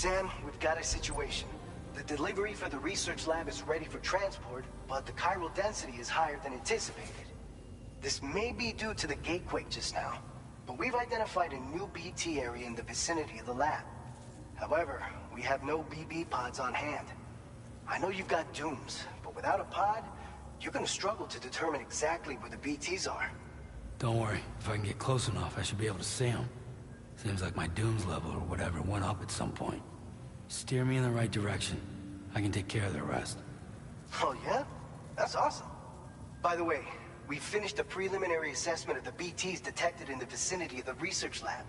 Sam, we've got a situation. The delivery for the research lab is ready for transport, but the chiral density is higher than anticipated. This may be due to the gatequake just now, but we've identified a new BT area in the vicinity of the lab. However, we have no BB pods on hand. I know you've got dooms, but without a pod, you're gonna struggle to determine exactly where the BTs are. Don't worry, if I can get close enough, I should be able to see them. Seems like my dooms level or whatever went up at some point. Steer me in the right direction. I can take care of the rest. Oh yeah? That's awesome. By the way, we finished a preliminary assessment of the BTs detected in the vicinity of the research lab.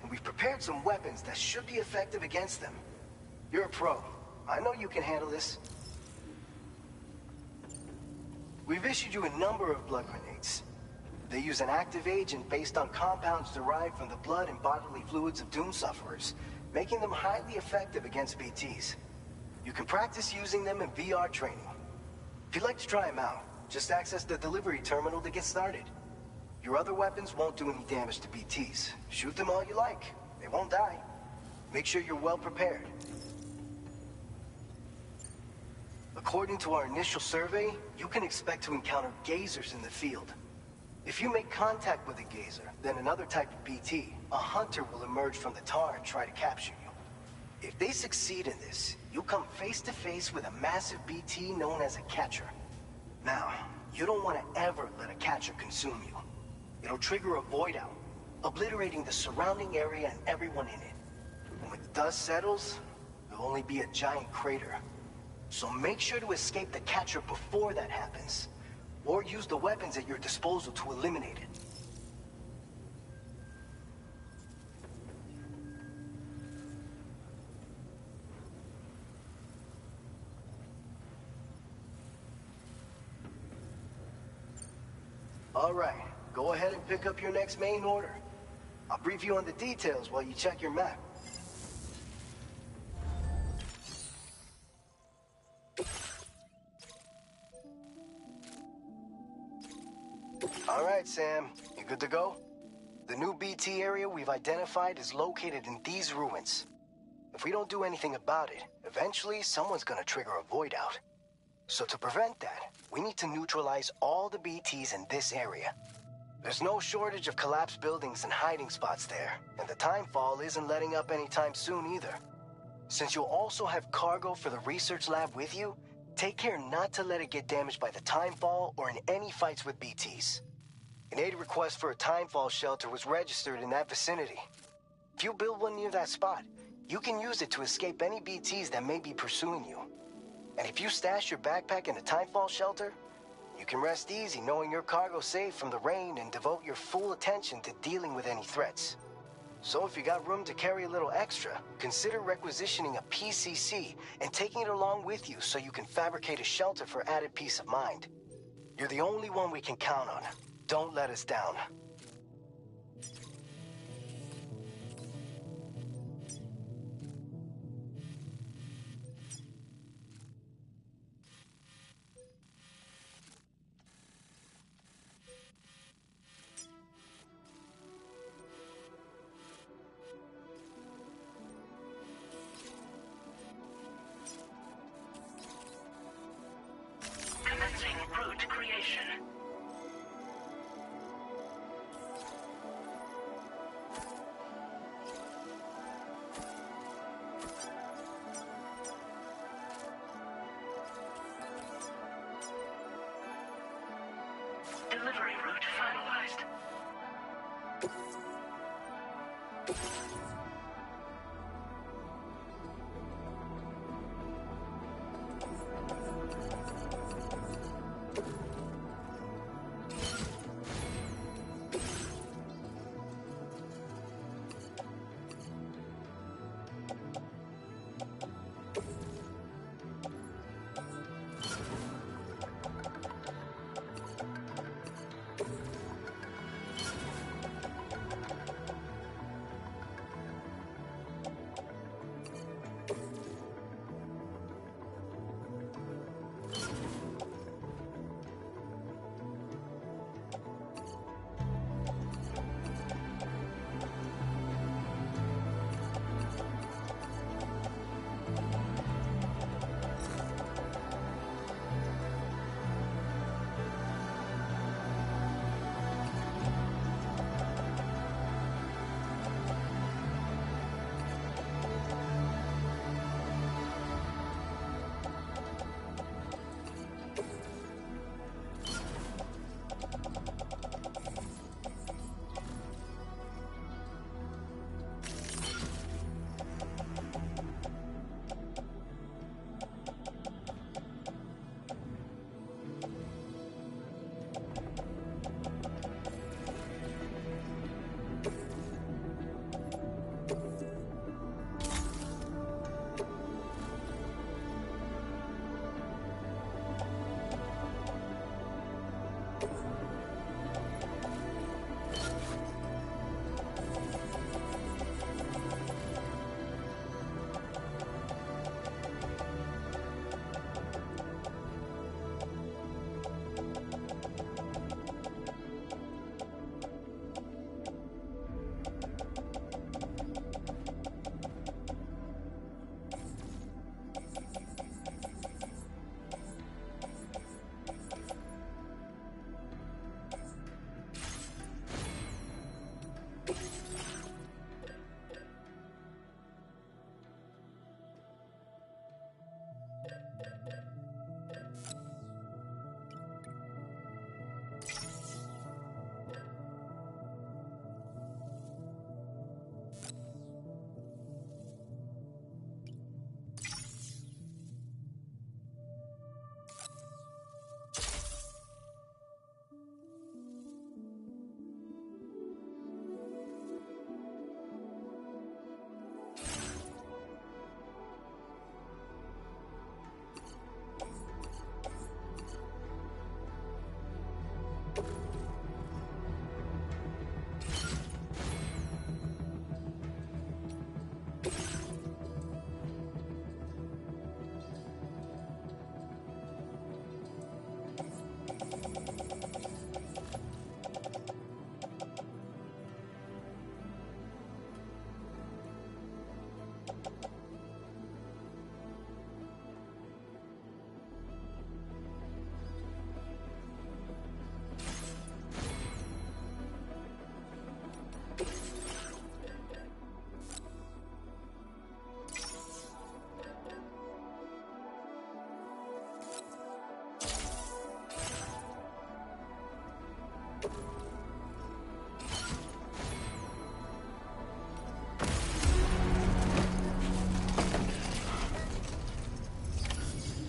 And we've prepared some weapons that should be effective against them. You're a pro. I know you can handle this. We've issued you a number of blood grenades. They use an active agent based on compounds derived from the blood and bodily fluids of Doom sufferers, making them highly effective against BTs. You can practice using them in VR training. If you'd like to try them out, just access the delivery terminal to get started. Your other weapons won't do any damage to BTs. Shoot them all you like. They won't die. Make sure you're well prepared. According to our initial survey, you can expect to encounter gazers in the field. If you make contact with a gazer, then another type of BT, a hunter will emerge from the tar and try to capture you. If they succeed in this, you'll come face to face with a massive BT known as a catcher. Now, you don't want to ever let a catcher consume you. It'll trigger a void out, obliterating the surrounding area and everyone in it. And when the dust settles, there'll only be a giant crater. So make sure to escape the catcher before that happens. Or use the weapons at your disposal to eliminate it. All right, go ahead and pick up your next main order. I'll brief you on the details while you check your map. All right, Sam, you good to go? The new BT area we've identified is located in these ruins. If we don't do anything about it, eventually someone's gonna trigger a void out. So to prevent that, we need to neutralize all the BTs in this area. There's no shortage of collapsed buildings and hiding spots there, and the timefall isn't letting up anytime soon either. Since you'll also have cargo for the research lab with you, take care not to let it get damaged by the timefall or in any fights with BTs. An aid request for a timefall shelter was registered in that vicinity. If you build one near that spot, you can use it to escape any BTs that may be pursuing you. And if you stash your backpack in a timefall shelter, you can rest easy knowing your cargo's safe from the rain and devote your full attention to dealing with any threats. So if you got room to carry a little extra, consider requisitioning a PCC and taking it along with you so you can fabricate a shelter for added peace of mind. You're the only one we can count on. Don't let us down. Commencing route creation. Delivery route finalized.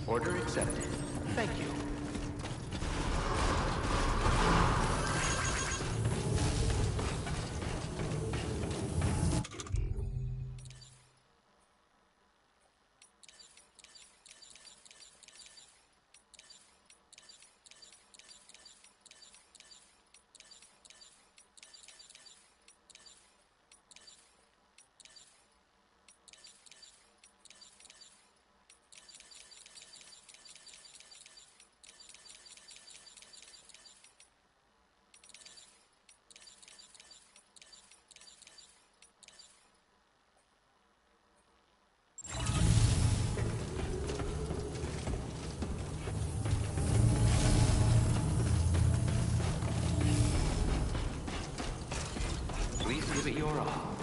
Order accepted. Thank you. Please give it your all.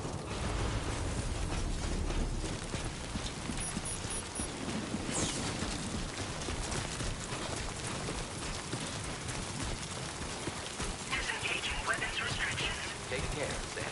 Disengaging weapons restrictions. Take care, Sam.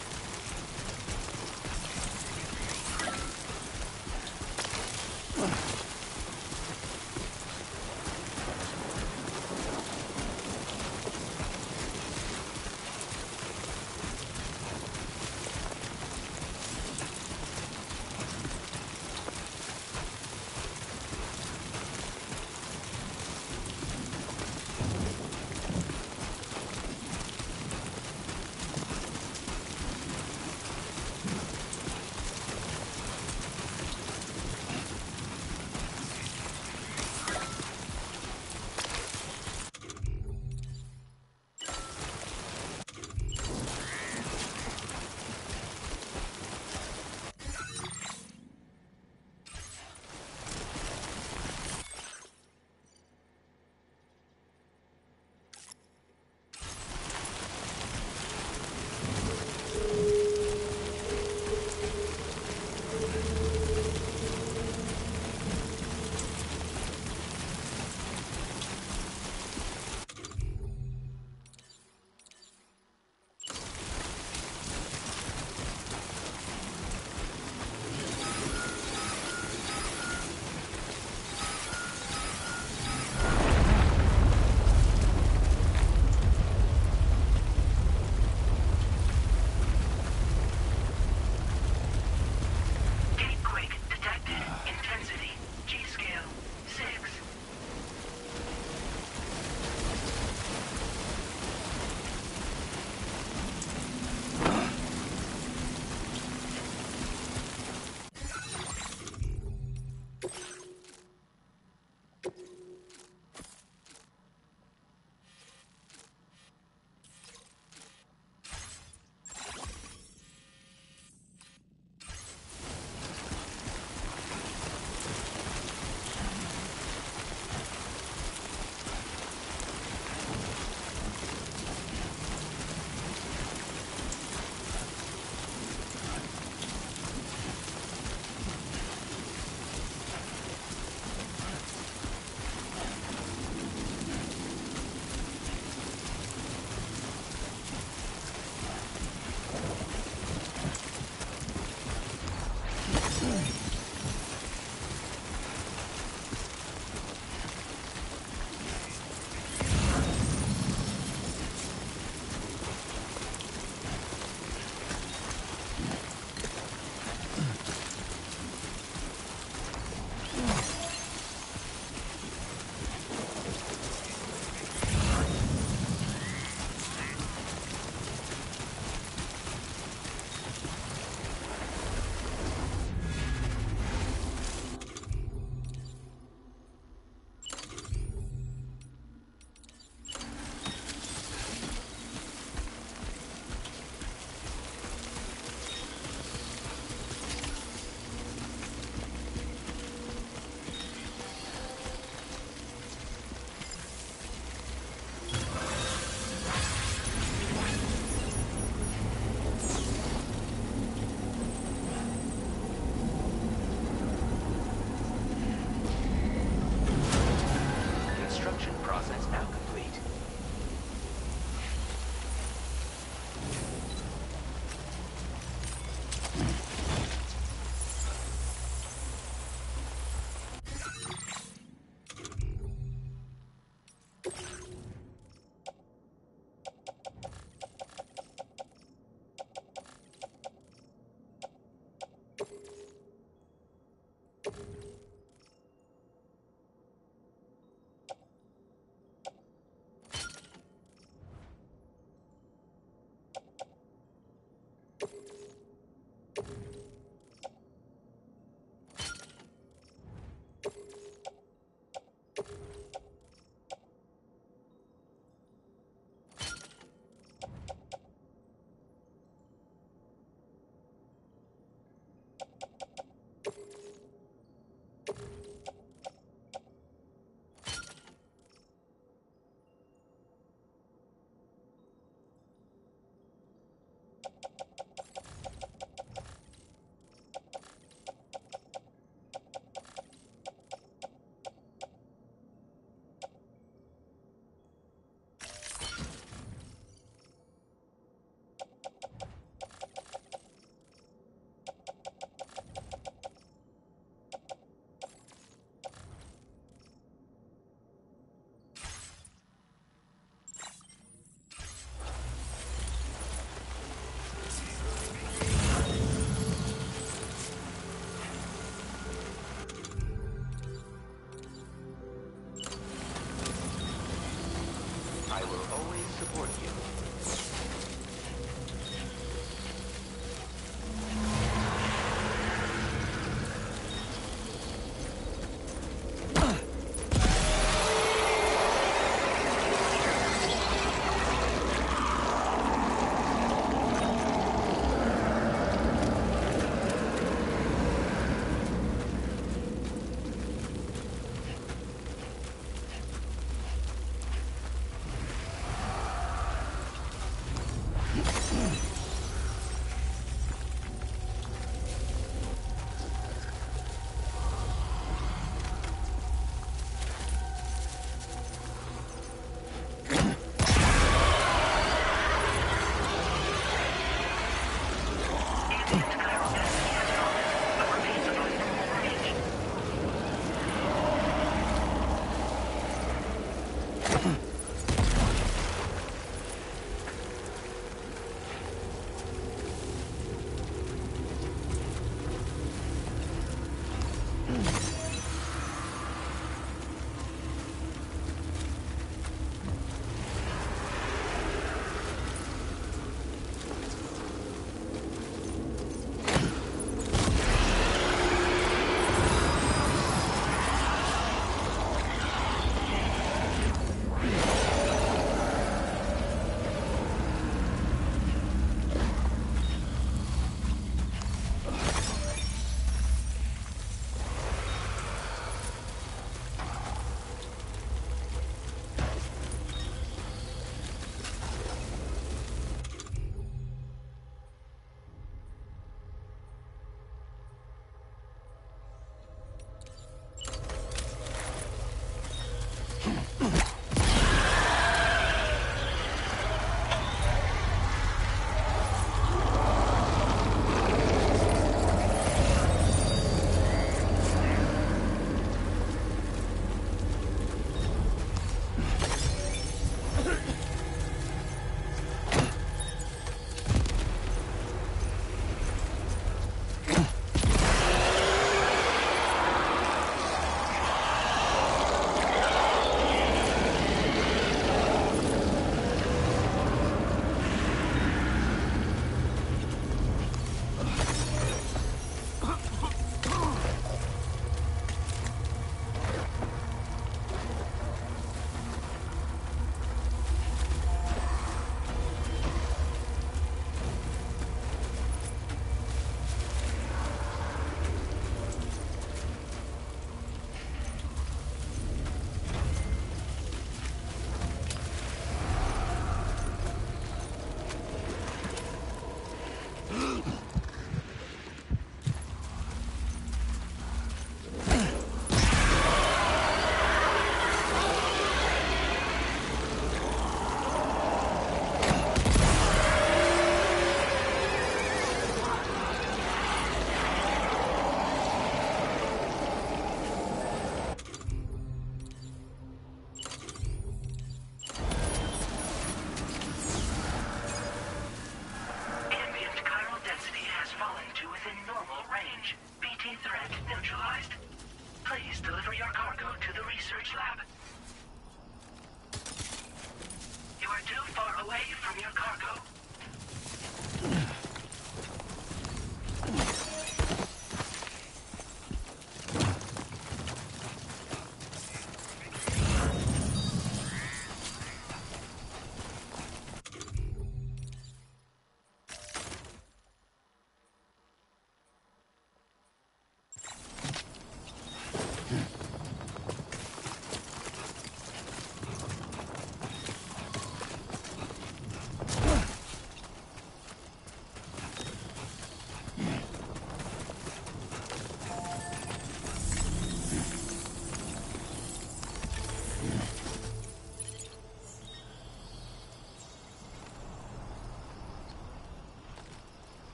I will always support you.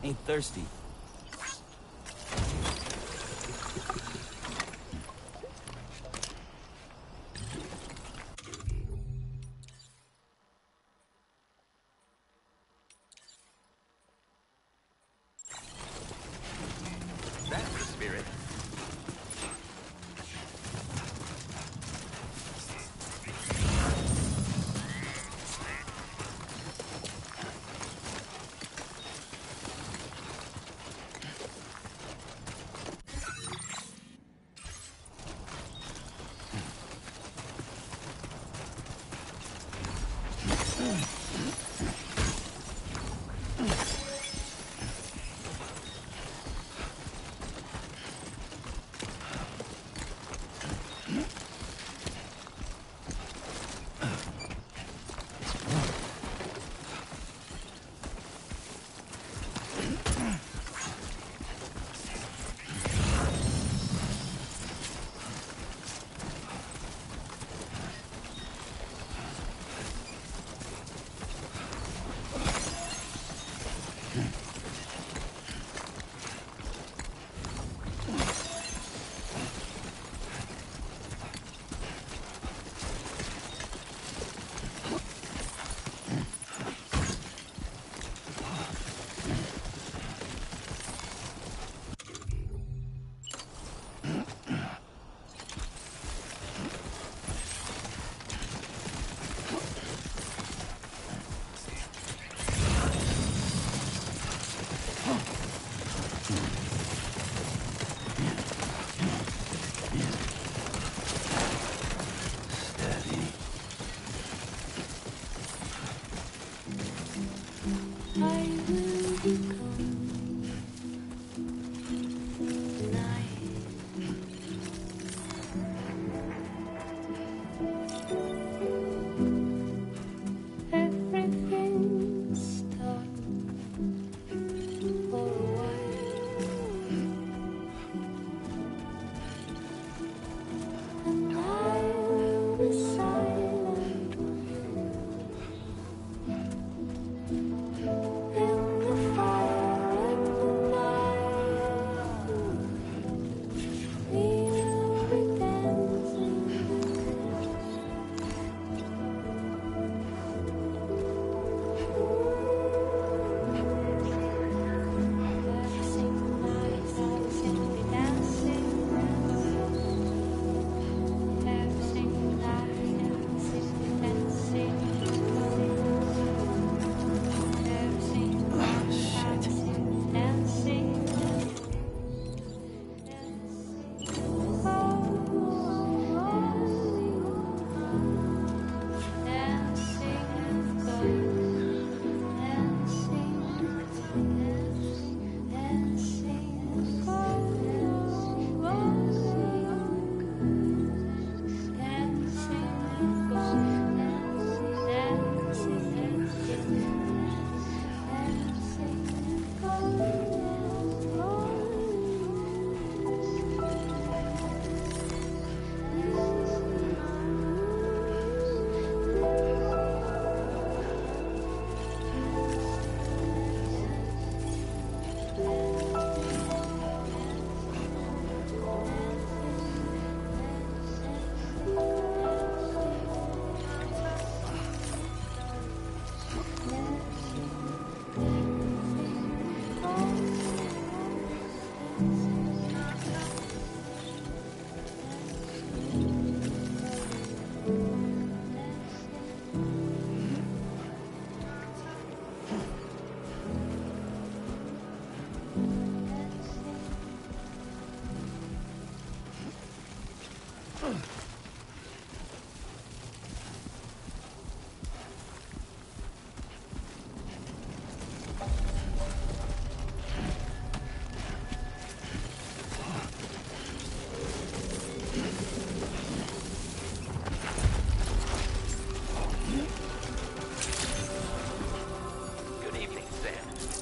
Ain't thirsty. That's the spirit.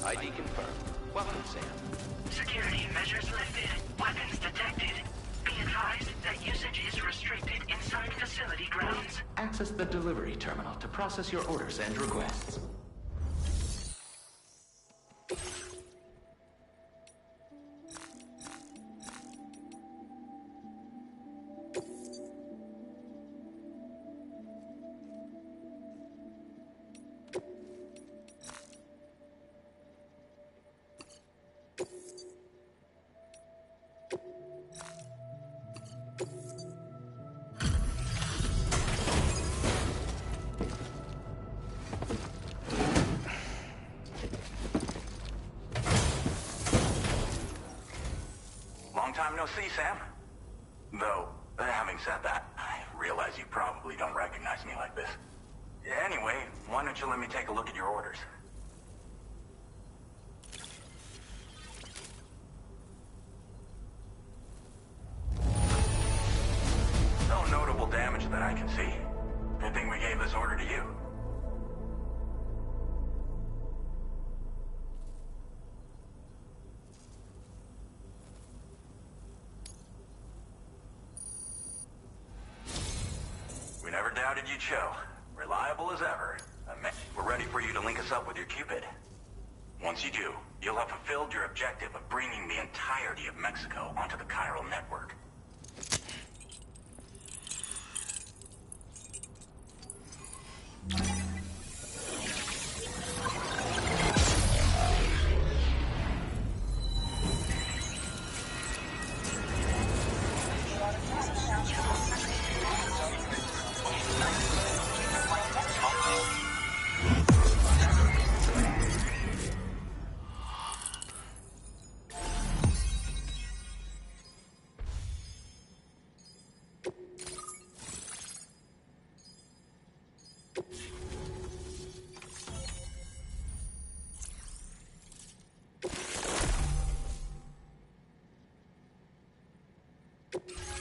ID confirmed. Welcome, Sam. Security measures lifted. Weapons detected. Be advised that usage is restricted inside facility grounds. Access the delivery terminal to process your orders and requests. NOC, Sam. Though, having said that, I realize you probably don't recognize me like this. Anyway, why don't you let me take a look at your orders? No notable damage that I can see. Good thing we gave this order to you. We never doubted you'd show. Reliable as ever. We're ready for you to link us up with your Cupid. Once you do, you'll have fulfilled your objective of bringing the entirety of Mexico onto the chiral network.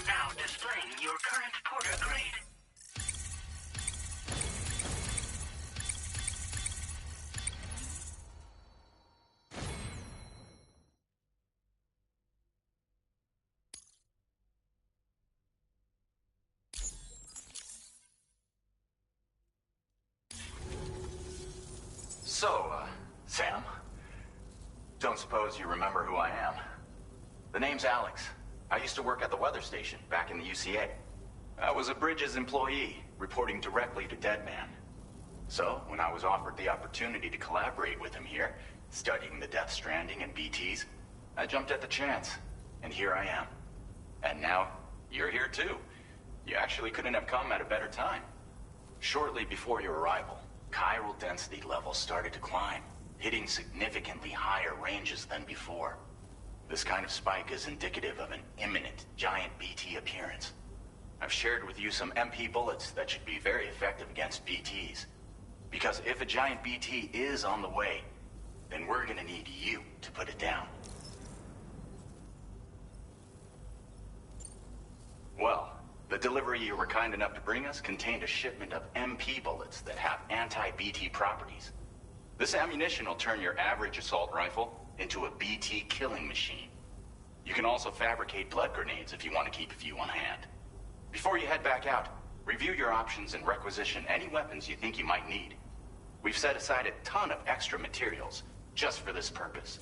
Now displaying your current porter grade. So, Sam, don't suppose you remember who I am? The name's Alex. I used to work at the weather station back in the UCA. I was a Bridges employee, reporting directly to Deadman. So, when I was offered the opportunity to collaborate with him here, studying the Death Stranding and BTs, I jumped at the chance, and here I am. And now, you're here too. You actually couldn't have come at a better time. Shortly before your arrival, chiral density levels started to climb, hitting significantly higher ranges than before. This kind of spike is indicative of an imminent giant BT appearance. I've shared with you some MP bullets that should be very effective against BTs. Because if a giant BT is on the way, then we're gonna need you to put it down. Well, the delivery you were kind enough to bring us contained a shipment of MP bullets that have anti-BT properties. This ammunition will turn your average assault rifle into a BT killing machine. You can also fabricate blood grenades if you want to keep a few on hand. Before you head back out, review your options and requisition any weapons you think you might need. We've set aside a ton of extra materials just for this purpose.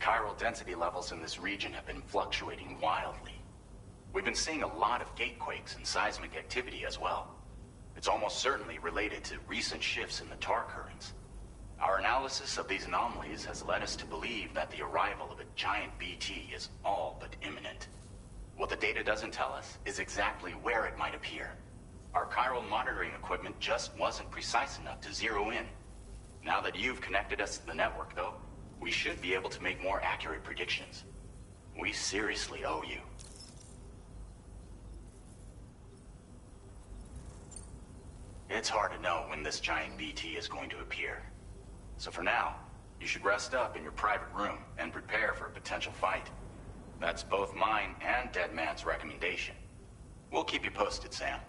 Chiral density levels in this region have been fluctuating wildly. We've been seeing a lot of gatequakes and seismic activity as well. It's almost certainly related to recent shifts in the tar currents. Our analysis of these anomalies has led us to believe that the arrival of a giant BT is all but imminent. What the data doesn't tell us is exactly where it might appear. Our chiral monitoring equipment just wasn't precise enough to zero in. Now that you've connected us to the network, though, we should be able to make more accurate predictions. We seriously owe you. It's hard to know when this giant BT is going to appear. So for now, you should rest up in your private room and prepare for a potential fight. That's both mine and Deadman's recommendation. We'll keep you posted, Sam.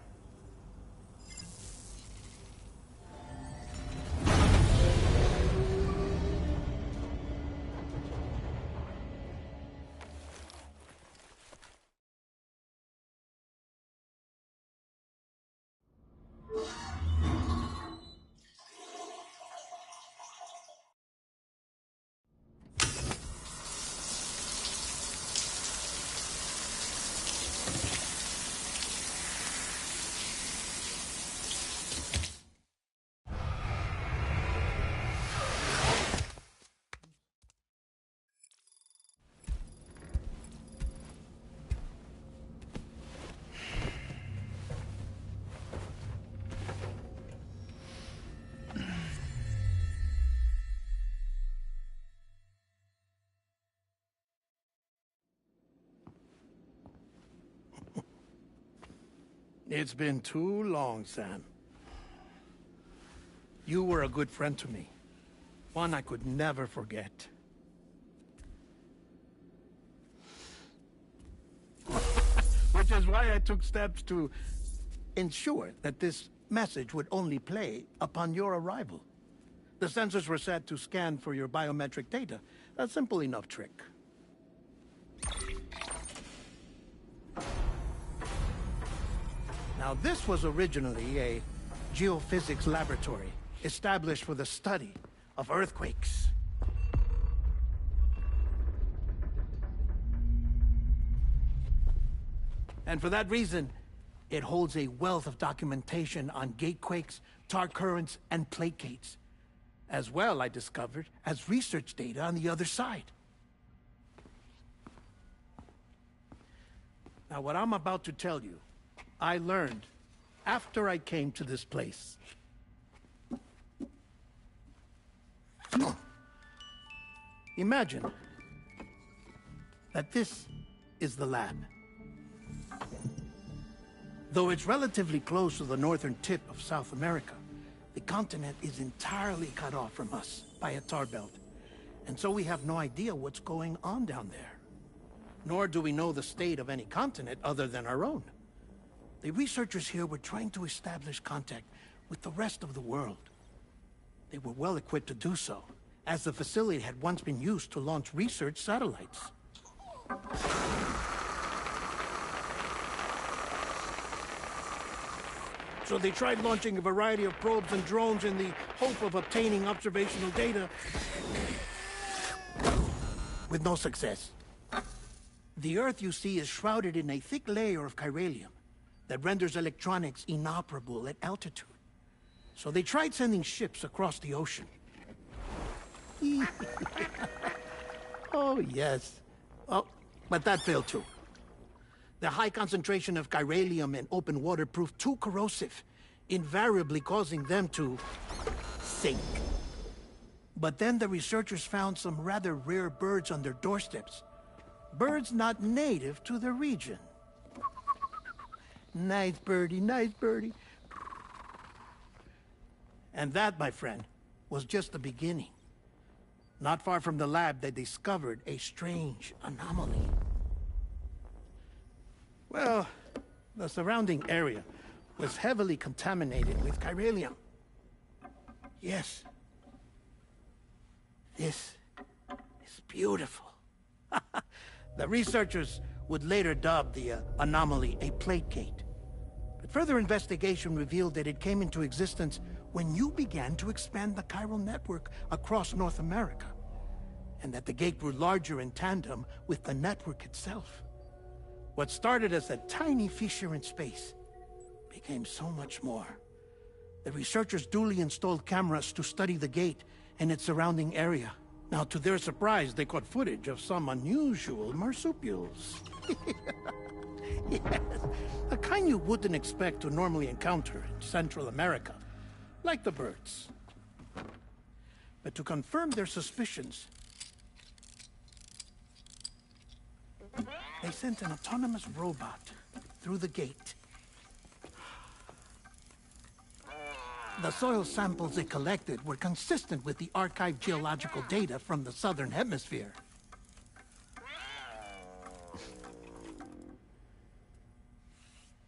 It's been too long, Sam. You were a good friend to me. One I could never forget. Which is why I took steps to ensure that this message would only play upon your arrival. The sensors were set to scan for your biometric data. A simple enough trick. Now, this was originally a geophysics laboratory established for the study of earthquakes. And for that reason, it holds a wealth of documentation on gatequakes, tar currents, and placates. As well, I discovered, as research data on the other side. Now, what I'm about to tell you, I learned after I came to this place. Imagine that this is the lab. Though it's relatively close to the northern tip of South America, the continent is entirely cut off from us by a tar belt. And so we have no idea what's going on down there. Nor do we know the state of any continent other than our own. The researchers here were trying to establish contact with the rest of the world. They were well equipped to do so, as the facility had once been used to launch research satellites. So they tried launching a variety of probes and drones in the hope of obtaining observational data, with no success. The Earth, you see, is shrouded in a thick layer of chiralium that renders electronics inoperable at altitude. So they tried sending ships across the ocean. Oh, yes. Oh, but that failed too. The high concentration of chiralium in open water proved too corrosive, invariably causing them to sink. But then the researchers found some rather rare birds on their doorsteps. Birds not native to the region. Nice birdie, nice birdie. And that, my friend, was just the beginning. Not far from the lab, they discovered a strange anomaly. Well, the surrounding area was heavily contaminated with chiralium. Yes. This is beautiful. The researchers would later dub the anomaly a plate gate. But further investigation revealed that it came into existence when you began to expand the chiral network across North America, and that the gate grew larger in tandem with the network itself. What started as a tiny fissure in space became so much more. The researchers duly installed cameras to study the gate and its surrounding area. Now, to their surprise, they caught footage of some unusual marsupials. Yes, a kind you wouldn't expect to normally encounter in Central America, like the birds. But to confirm their suspicions, they sent an autonomous robot through the gate. The soil samples they collected were consistent with the archived geological data from the southern hemisphere.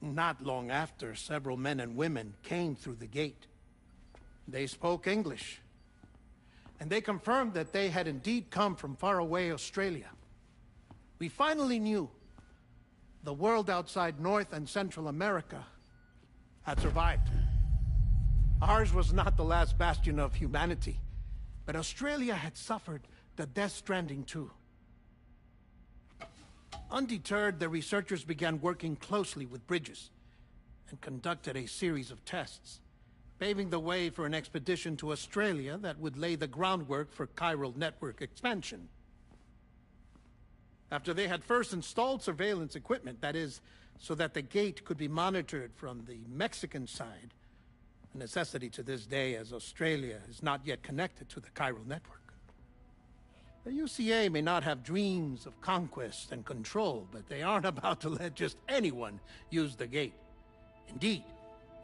Not long after, several men and women came through the gate. They spoke English, and they confirmed that they had indeed come from faraway Australia. We finally knew the world outside North and Central America had survived. Ours was not the last bastion of humanity, but Australia had suffered the death stranding too. Undeterred, the researchers began working closely with Bridges and conducted a series of tests, paving the way for an expedition to Australia that would lay the groundwork for chiral network expansion. After they had first installed surveillance equipment, that is, so that the gate could be monitored from the Mexican side, a necessity to this day as Australia is not yet connected to the chiral network. The UCA may not have dreams of conquest and control, but they aren't about to let just anyone use the gate. Indeed,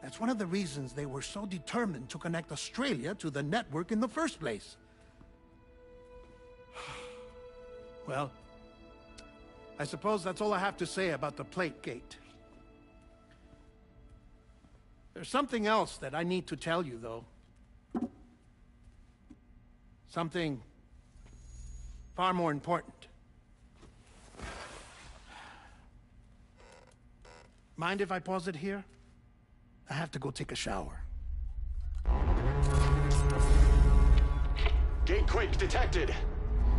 that's one of the reasons they were so determined to connect Australia to the network in the first place. Well, I suppose that's all I have to say about the plate gate. There's something else that I need to tell you, though. Something far more important. Mind if I pause it here? I have to go take a shower. Gate quake detected.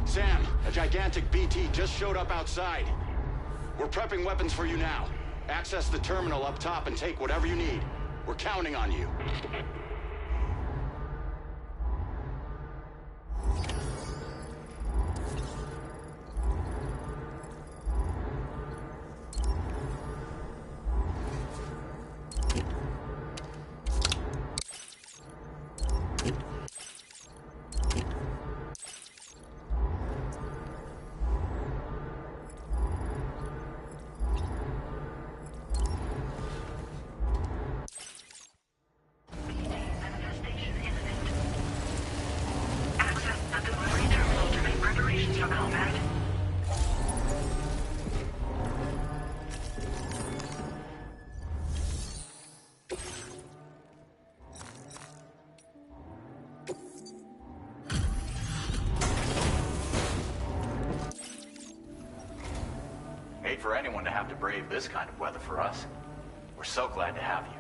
Sam, a gigantic BT just showed up outside. We're prepping weapons for you now. Access the terminal up top and take whatever you need. We're counting on you. Manifestation imminent. Access the delivery terminal to make preparations for combat. Hate for anyone to have to brave this kind of weather for us. We're so glad to have you.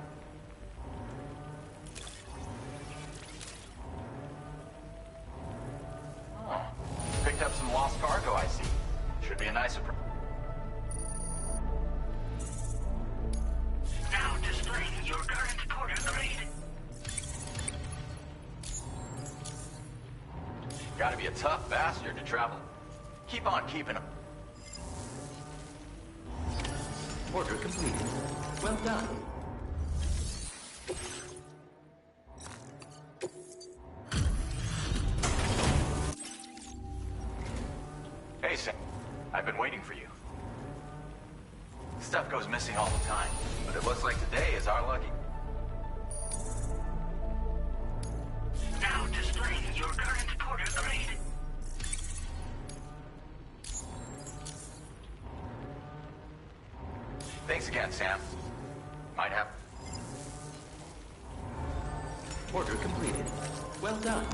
Oh, picked up some lost cargo, I see. Should be a nice surprise. Now displaying your current porter grade. Gotta be a tough bastard to travel. Keep on keeping him. Order completed. Well done. Hey, Sam. I've been waiting for you. Stuff goes missing all the time, but it looks like today is our lucky. Now displaying your current porter grade. Thanks again, Sam. Might have... Order completed. Well done.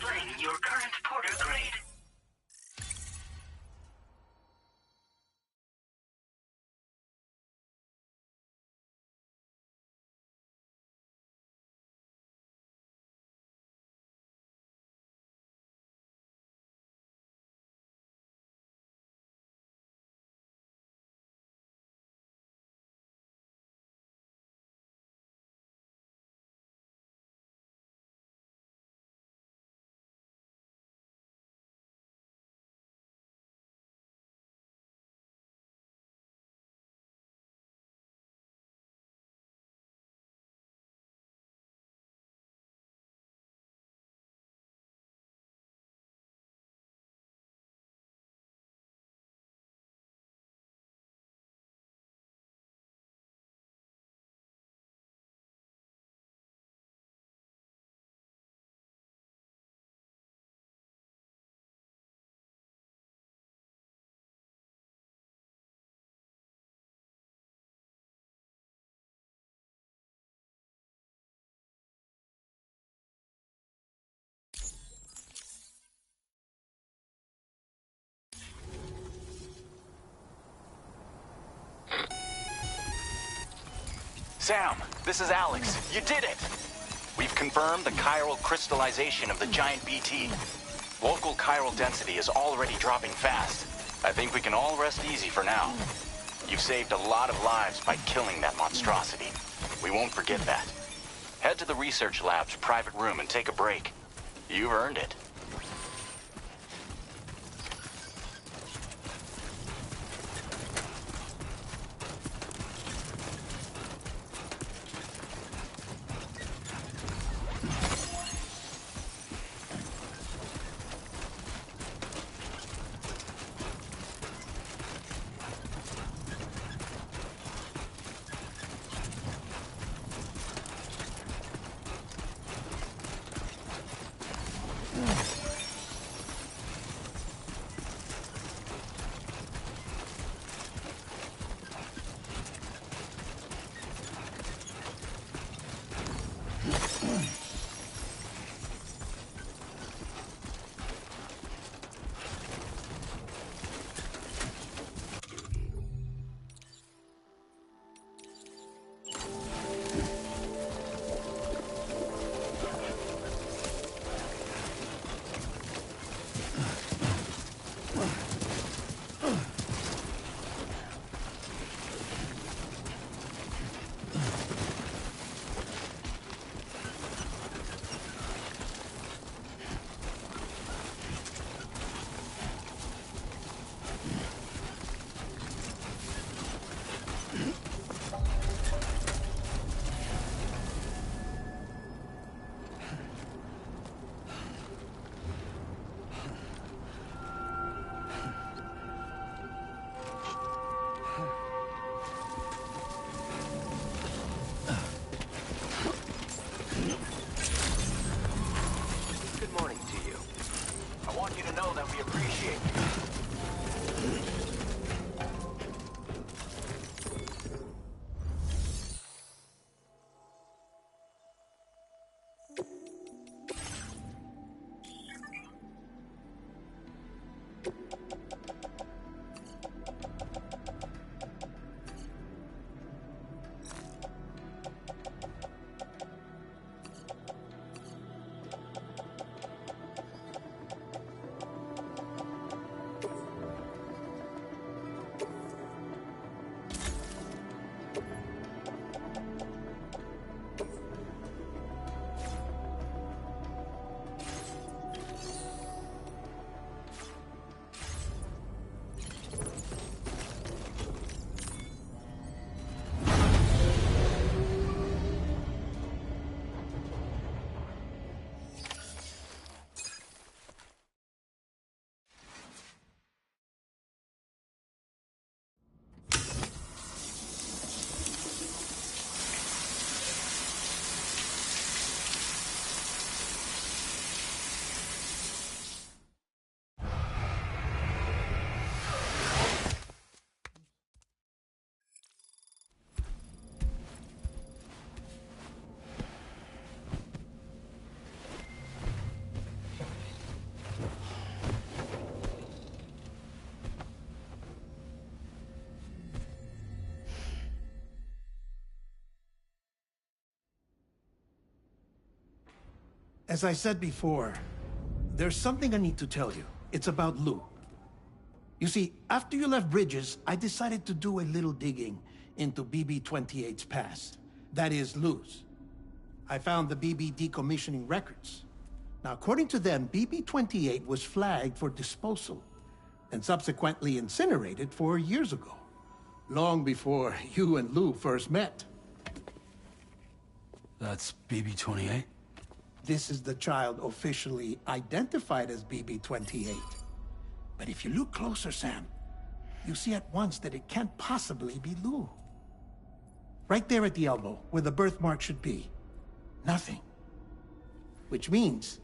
displaying your current porter grade. Sam, this is Alex. You did it! We've confirmed the chiral crystallization of the giant BT. Local chiral density is already dropping fast. I think we can all rest easy for now. You've saved a lot of lives by killing that monstrosity. We won't forget that. Head to the research lab's private room and take a break. You've earned it. As I said before, there's something I need to tell you. It's about Lou. You see, after you left Bridges, I decided to do a little digging into BB-28's past. That is, Lou's. I found the BB decommissioning records. Now, according to them, BB-28 was flagged for disposal and subsequently incinerated 4 years ago, long before you and Lou first met. That's BB-28? This is the child officially identified as BB-28. But if you look closer, Sam, you see at once that it can't possibly be Lou. Right there at the elbow, where the birthmark should be. Nothing. Which means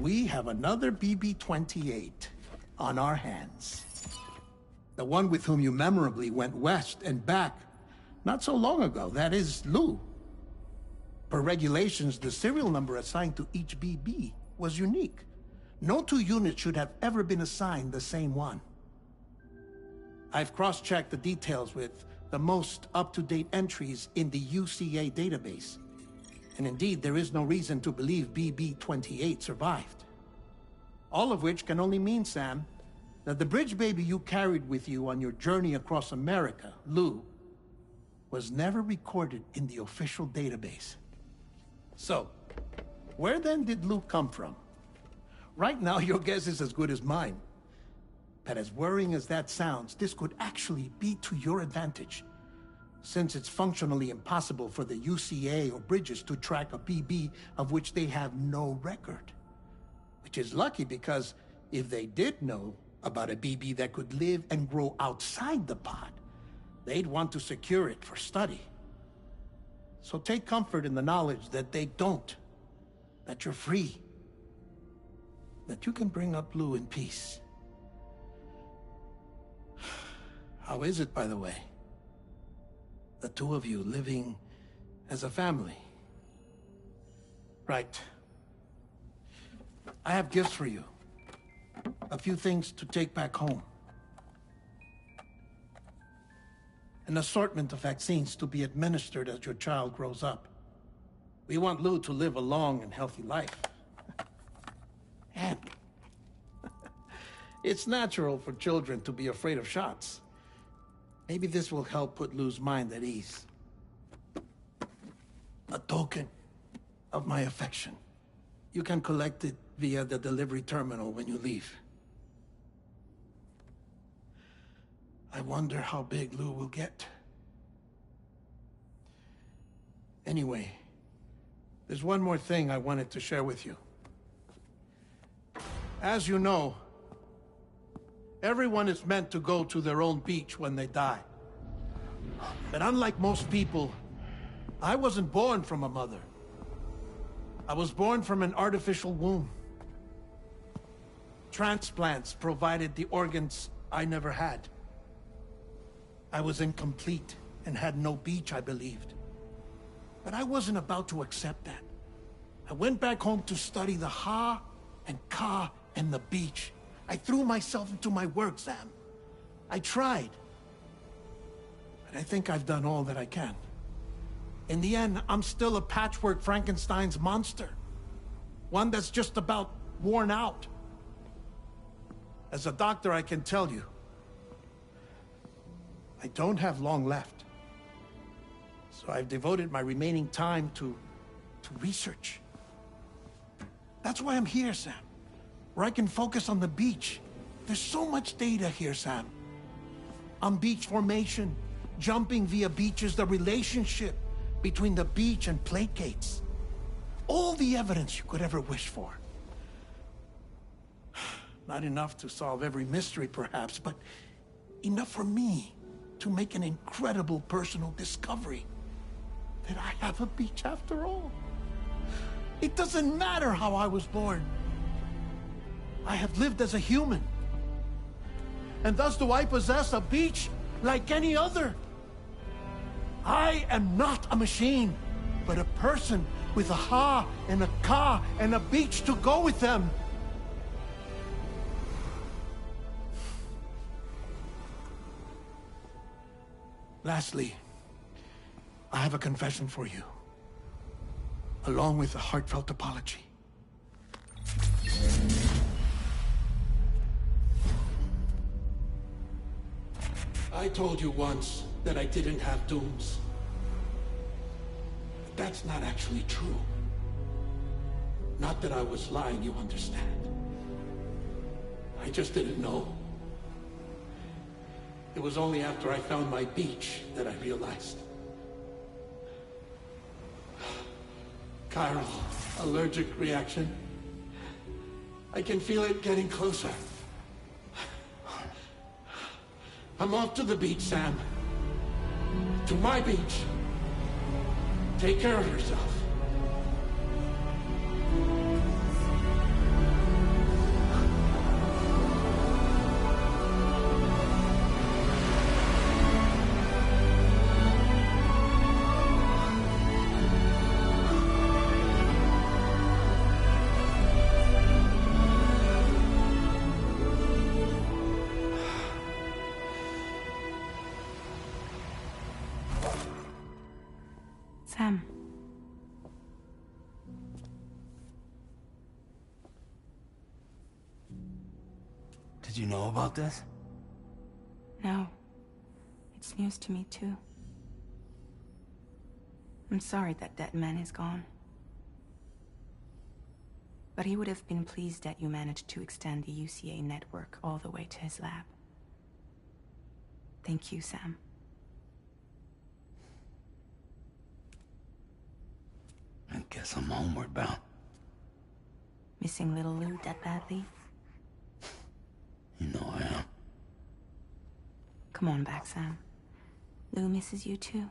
we have another BB-28 on our hands. The one with whom you memorably went west and back not so long ago. That is Lou. Per regulations, the serial number assigned to each BB was unique. No two units should have ever been assigned the same one. I've cross-checked the details with the most up-to-date entries in the UCA database. And indeed, there is no reason to believe BB-28 survived. All of which can only mean, Sam, that the bridge baby you carried with you on your journey across America, Lou, was never recorded in the official database. So, where then did Lou come from? Right now, your guess is as good as mine. But as worrying as that sounds, this could actually be to your advantage, since it's functionally impossible for the UCA or Bridges to track a BB of which they have no record. Which is lucky, because if they did know about a BB that could live and grow outside the pod, they'd want to secure it for study. So take comfort in the knowledge that they don't, that you're free, that you can bring up Lou in peace. How is it, by the way? The two of you living as a family. Right. I have gifts for you. A few things to take back home. An assortment of vaccines to be administered as your child grows up. We want Lou to live a long and healthy life. And it's natural for children to be afraid of shots. Maybe this will help put Lou's mind at ease. A token of my affection. You can collect it via the delivery terminal when you leave. I wonder how big Lou will get. Anyway, there's one more thing I wanted to share with you. As you know, everyone is meant to go to their own beach when they die. But unlike most people, I wasn't born from a mother. I was born from an artificial womb. Transplants provided the organs I never had. I was incomplete and had no beach, I believed. But I wasn't about to accept that. I went back home to study the Ha and Ka and the beach. I threw myself into my work, Sam. I tried. But I think I've done all that I can. In the end, I'm still a patchwork Frankenstein's monster. One that's just about worn out. As a doctor, I can tell you, I don't have long left. So I've devoted my remaining time to research. That's why I'm here, Sam. Where I can focus on the beach. There's so much data here, Sam. On beach formation, jumping via beaches, the relationship between the beach and placates. All the evidence you could ever wish for. Not enough to solve every mystery, perhaps, but enough for me to make an incredible personal discovery. That I have a beach after all. It doesn't matter how I was born. I have lived as a human. And thus do I possess a beach like any other. I am not a machine, but a person with a Ha and a Ka and a beach to go with them. Lastly, I have a confession for you, along with a heartfelt apology. I told you once that I didn't have dooms. But that's not actually true. Not that I was lying, you understand. I just didn't know. It was only after I found my beach that I realized. Chiral allergic reaction. I can feel it getting closer. I'm off to the beach, Sam. To my beach. Take care of yourself. Sam. Did you know about this? No. It's news to me, too. I'm sorry that dead man is gone. But he would have been pleased that you managed to extend the UCA network all the way to his lab. Thank you, Sam. I guess I'm homeward bound. Missing little Lou that badly? You know I am. Come on back, Sam. Lou misses you too.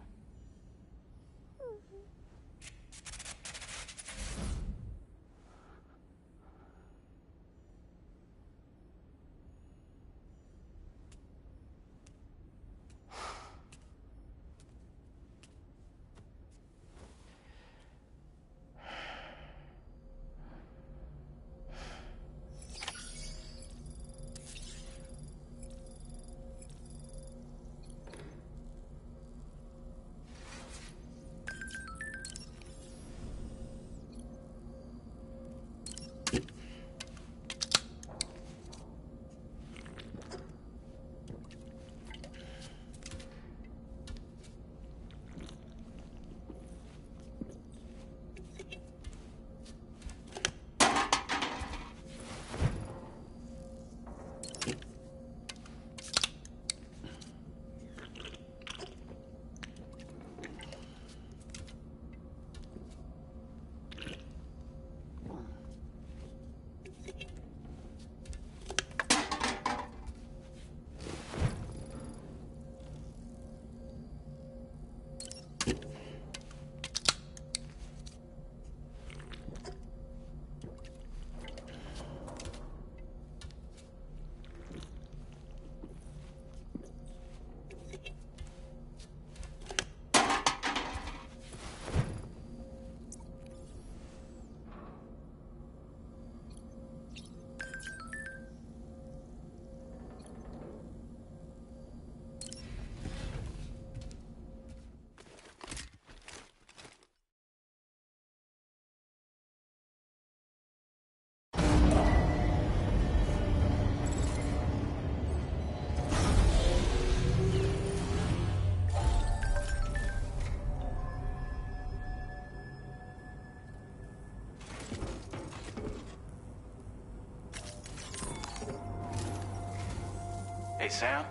Hey, Sam.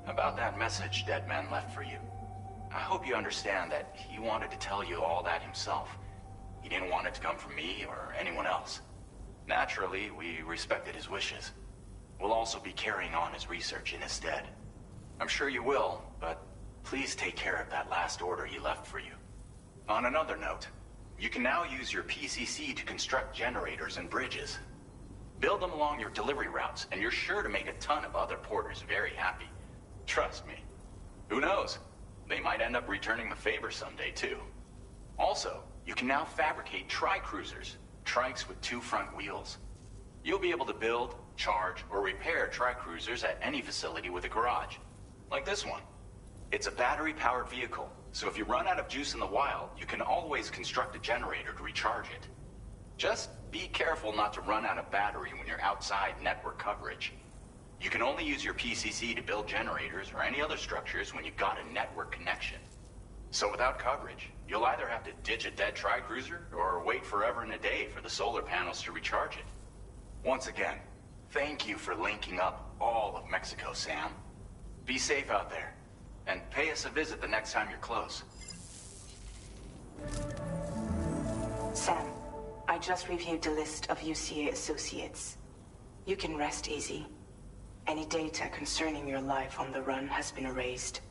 About that message Deadman left for you. I hope you understand that he wanted to tell you all that himself. He didn't want it to come from me or anyone else. Naturally, we respected his wishes. We'll also be carrying on his research in his stead. I'm sure you will, but please take care of that last order he left for you. On another note, you can now use your PCC to construct generators and bridges. Build them along your delivery routes, and you're sure to make a ton of other porters very happy. Trust me. Who knows? They might end up returning the favor someday, too. Also, you can now fabricate tri-cruisers, trikes with 2 front wheels. You'll be able to build, charge, or repair tri-cruisers at any facility with a garage. Like this one. It's a battery-powered vehicle, so if you run out of juice in the wild, you can always construct a generator to recharge it. Just be careful not to run out of battery when you're outside network coverage. You can only use your PCC to build generators or any other structures when you've got a network connection. So without coverage, you'll either have to ditch a dead tri-cruiser or wait forever and a day for the solar panels to recharge it. Once again, thank you for linking up all of Mexico, Sam. Be safe out there, and pay us a visit the next time you're close. Sam, I just reviewed the list of UCA associates. You can rest easy. Any data concerning your life on the run has been erased.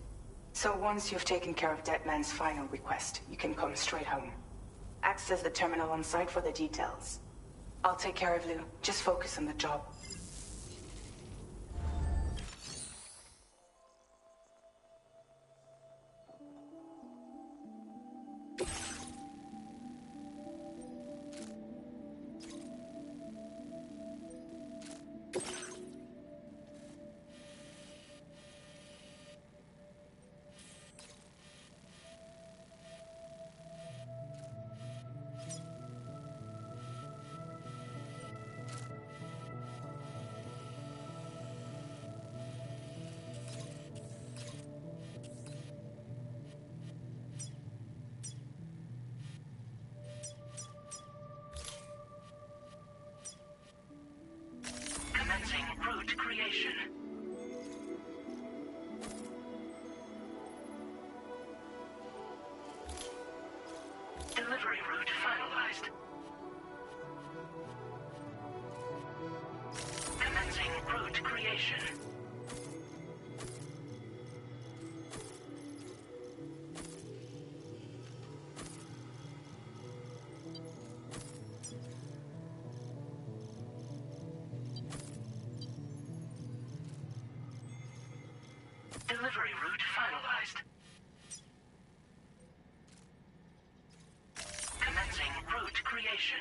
So once you've taken care of Deadman's final request, you can come straight home. Access the terminal on site for the details. I'll take care of Lou. Just focus on the job. Commencing route creation. Delivery route finalized. Commencing route creation. Delivery route finalized. Commencing route creation.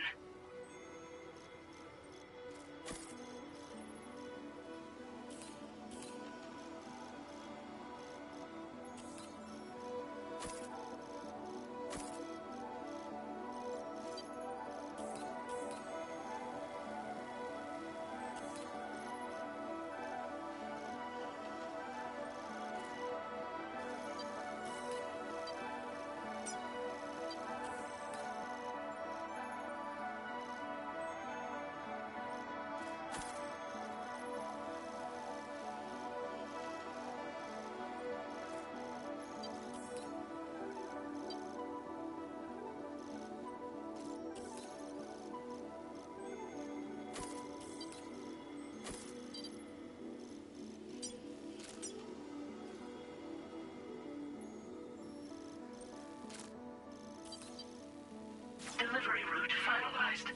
Delivery route finalized.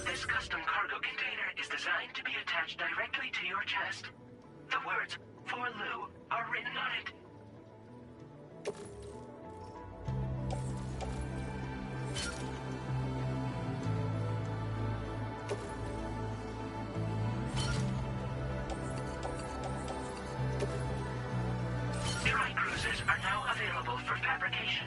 This custom cargo container is designed to be attached directly to your chest. The words, "For Lou," are written on it. Tri-cruisers are now available for fabrication.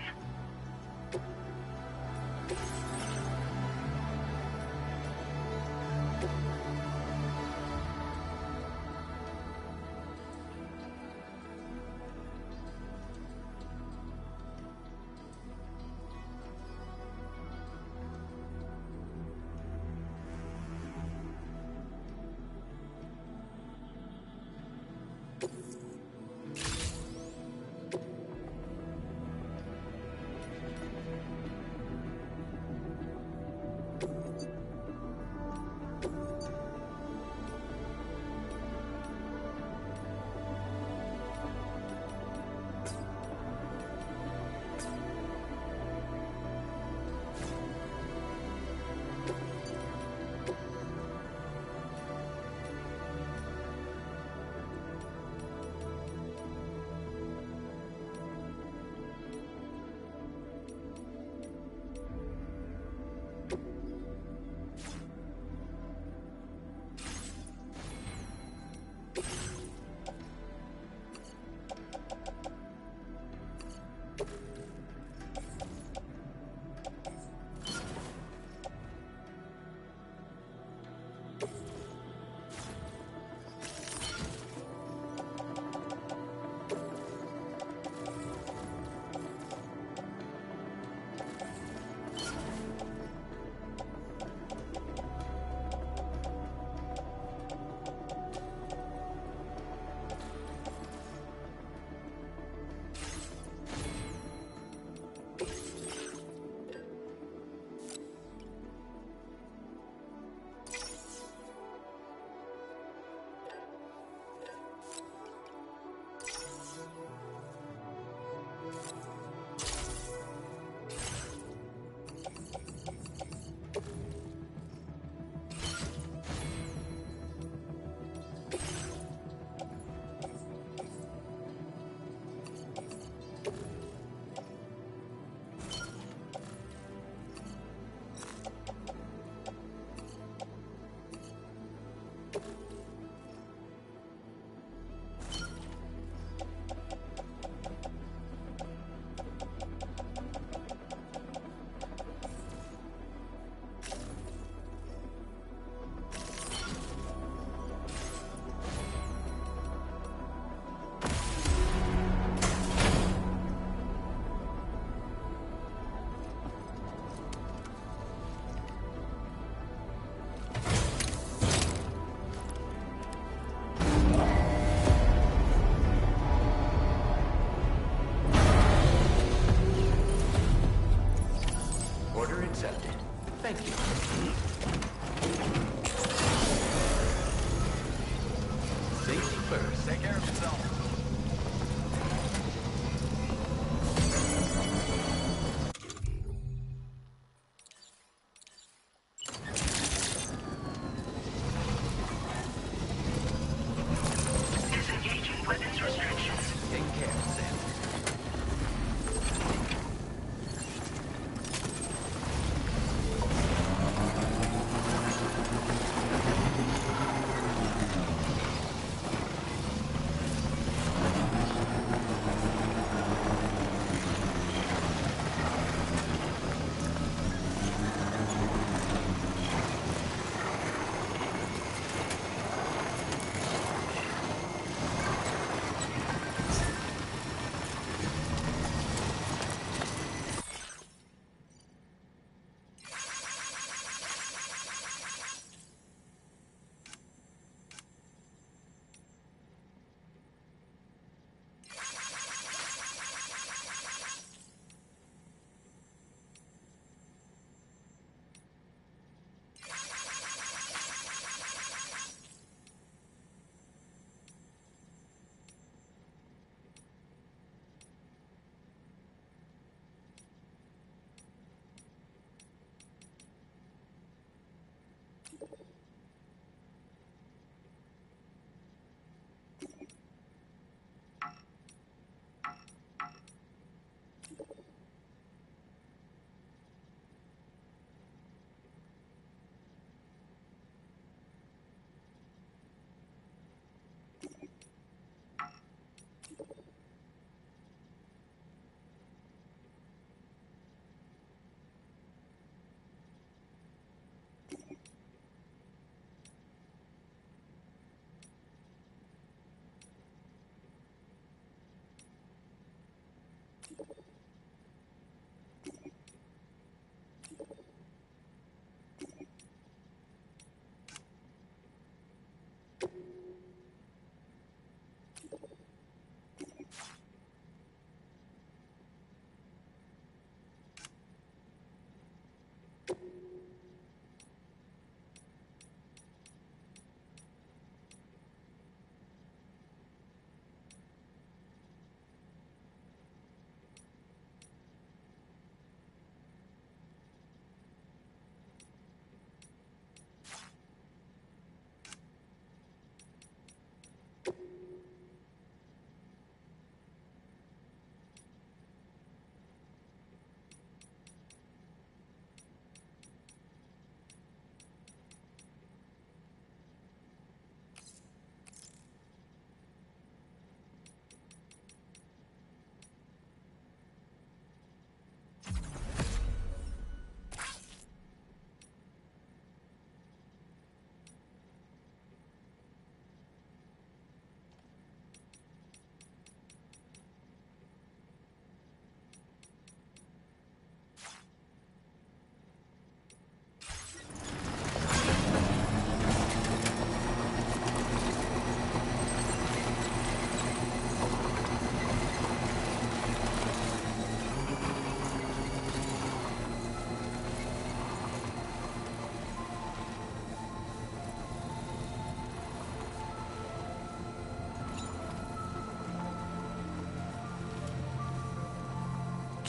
accepted. Thank you. Safety first. Take care of yourself. Disengaging weapons restrictions. Take care, Sam.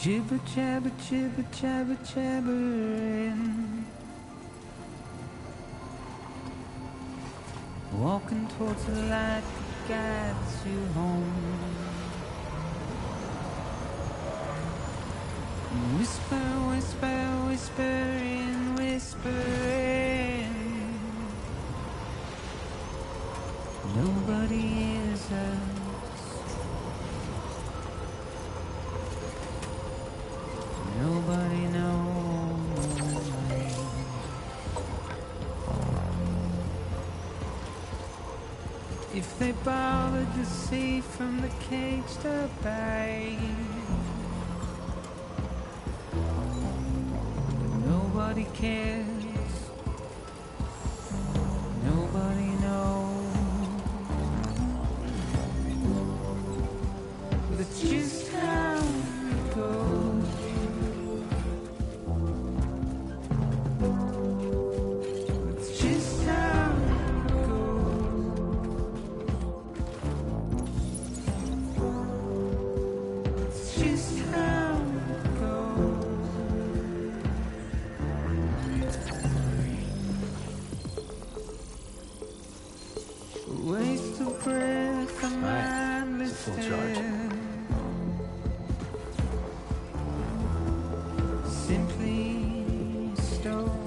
Jibber jabber jibber jabber jabbering, walking towards the light that guides you home. Whisper, whisper, whispering, whispering. Nobody hears us. Nobody knows. If they bothered to see from the cage to bay, nobody cares. Nobody knows. That's just how it goes. charge. Simply stone.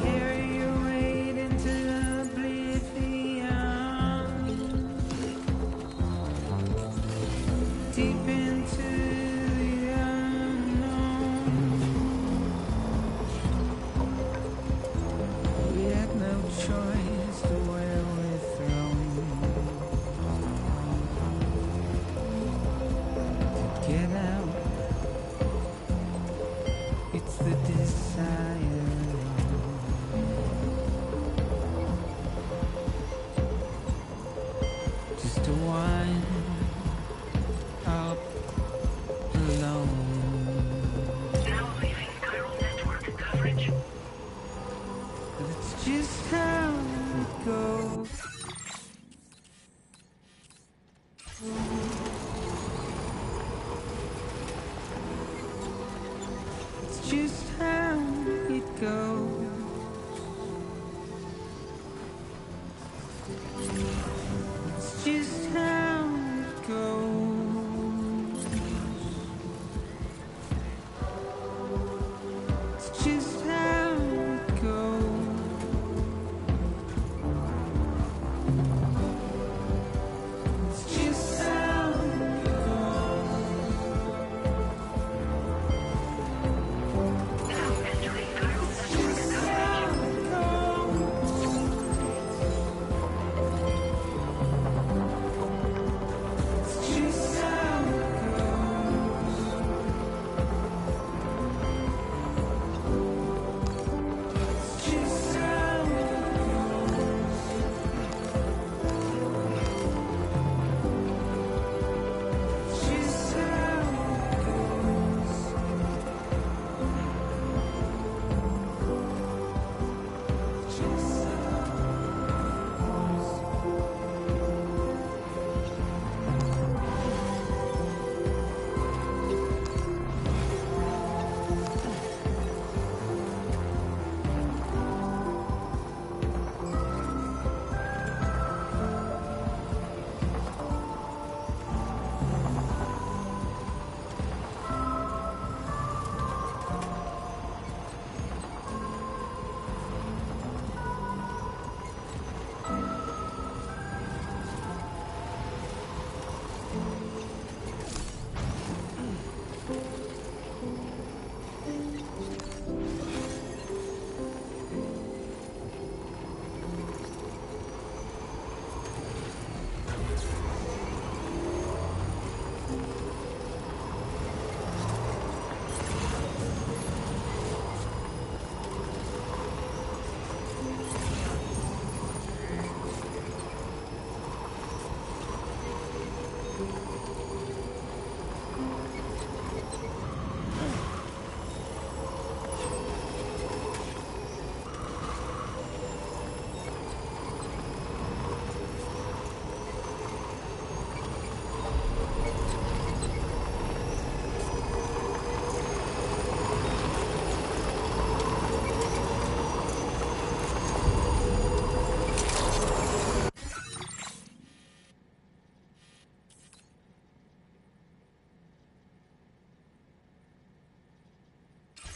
Carry your weight into the oblivion. Deep into the unknown. We had no choice to where we're thrown. Get out. It's the desire. Just to wind up alone. Now leaving chiral network coverage. But it's just how it goes. It's just how it goes. It's just how it goes. It's just how it goes. It's just how it Now entering chiral network coverage.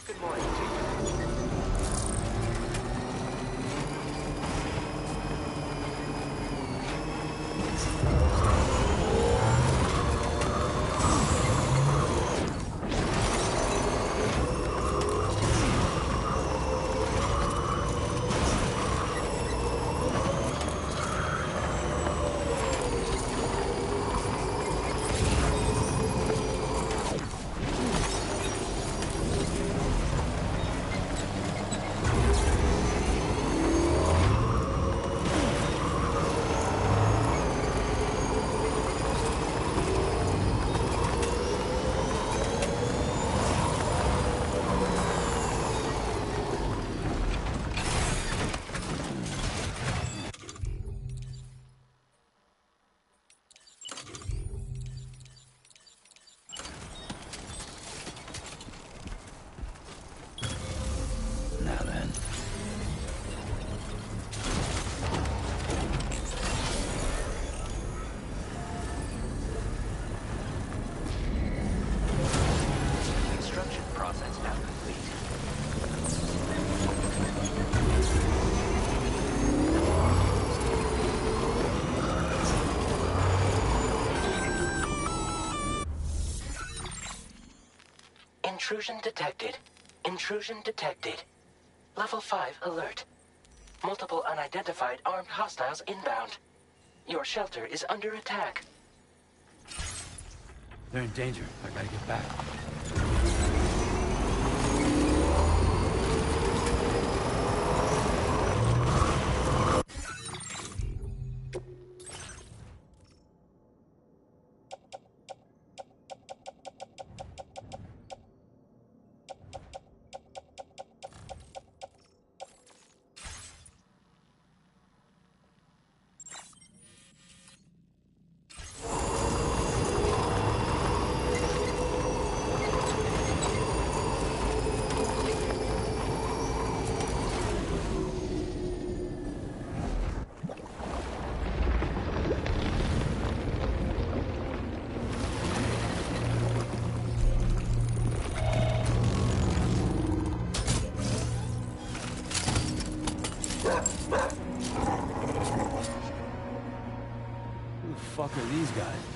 Good morning to you. Intrusion detected. Intrusion detected. Level 5 alert. Multiple unidentified armed hostiles inbound. Your shelter is under attack. They're in danger. I gotta get back. Who the fuck are these guys?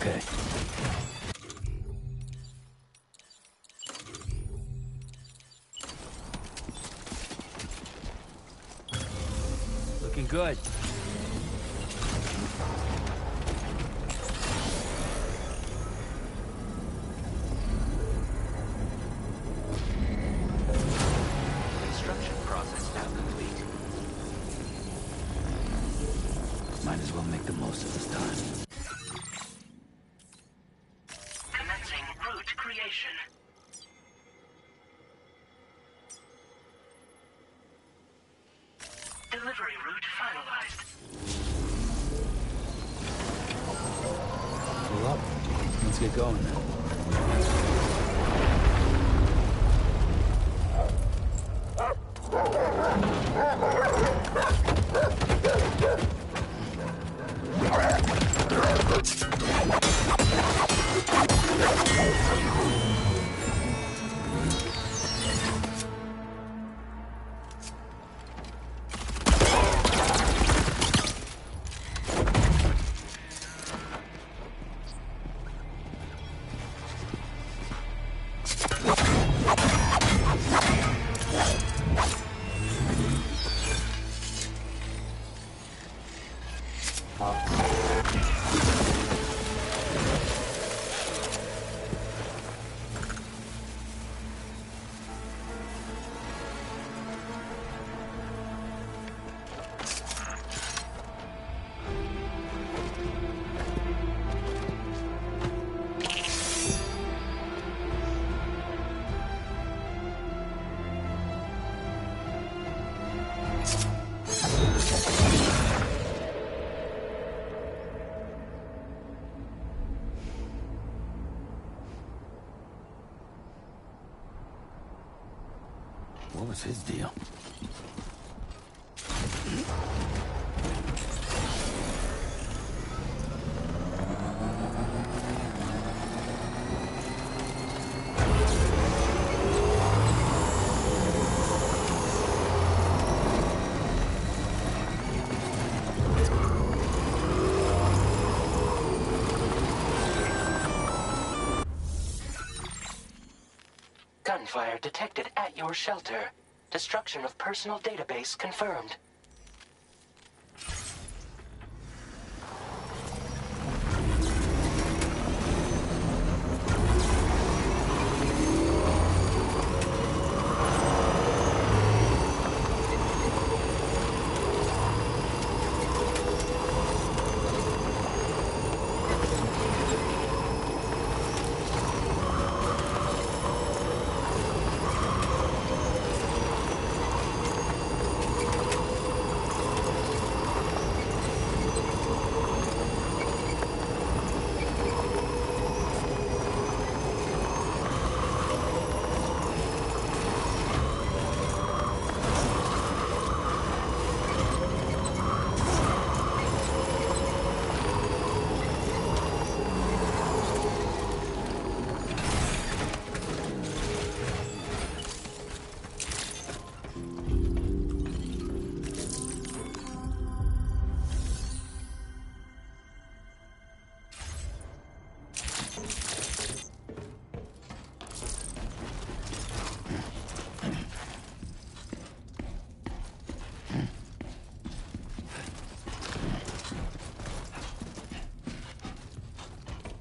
okay. Looking good. Construction process now complete. Might as well make the most of this time. Commencing route creation. Delivery route finalized. Pull up. Let's get going then. What was his deal? Gunfire detected at your shelter. Destruction of personal database confirmed.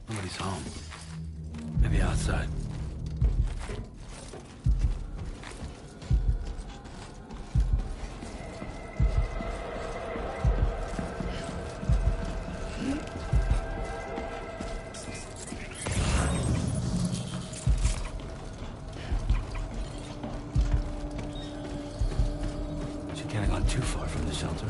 Nobody's home. Maybe outside. She can't have gone too far from the shelter.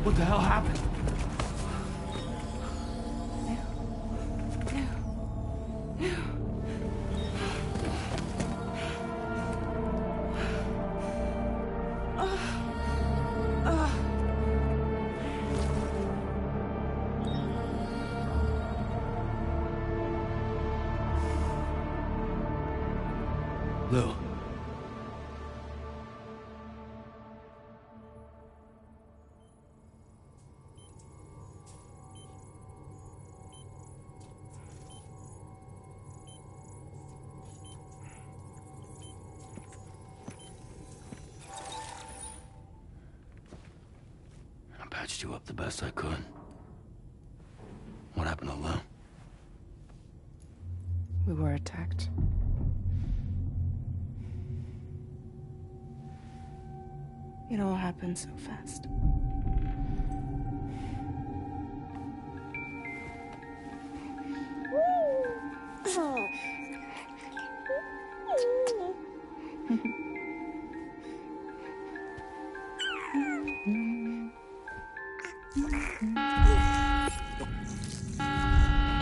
What the hell happened? Lou. I patched you up the best I could. What happened to Lou? We were attacked. It all happened so fast.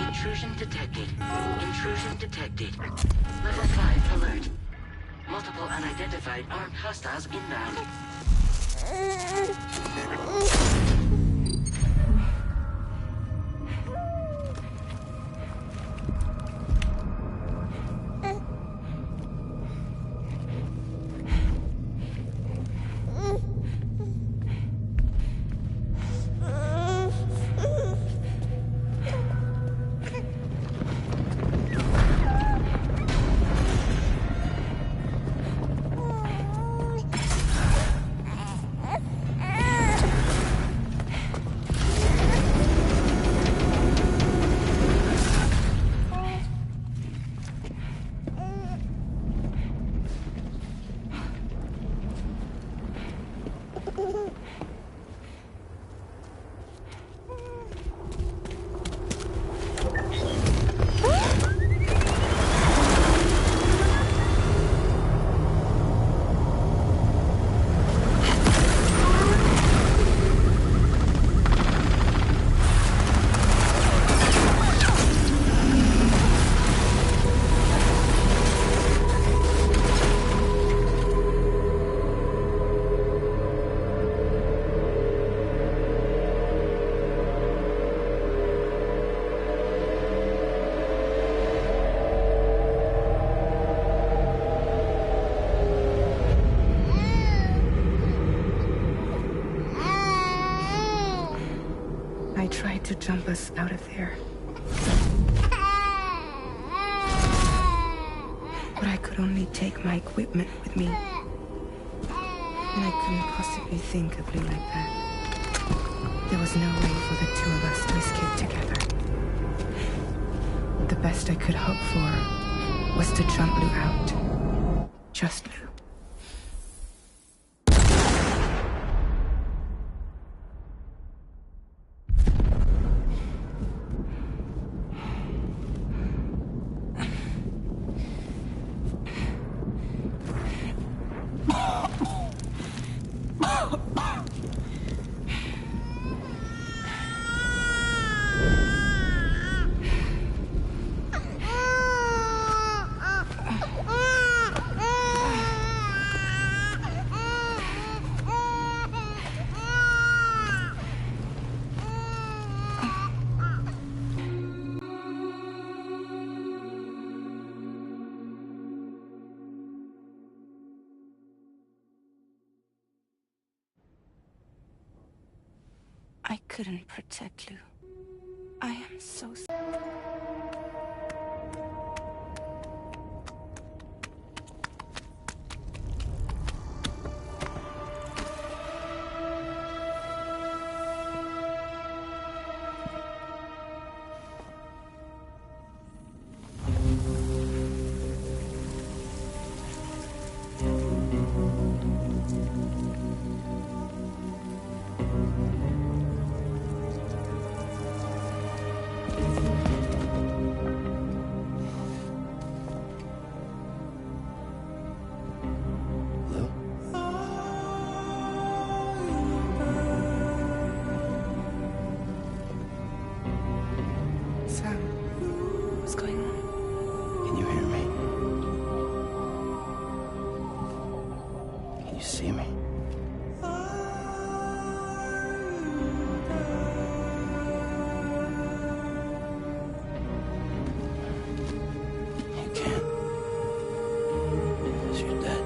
Intrusion detected. Intrusion detected. Level 5 alert. Multiple unidentified armed hostiles inbound. I tried to jump us out of there. But I could only take my equipment with me. And I couldn't possibly think of Lou like that. There was no way for the two of us to escape together. The best I could hope for was to jump Lou out. Just Lou. I couldn't protect Lou. I am so sorry. You see me? You can't. Because you're dead.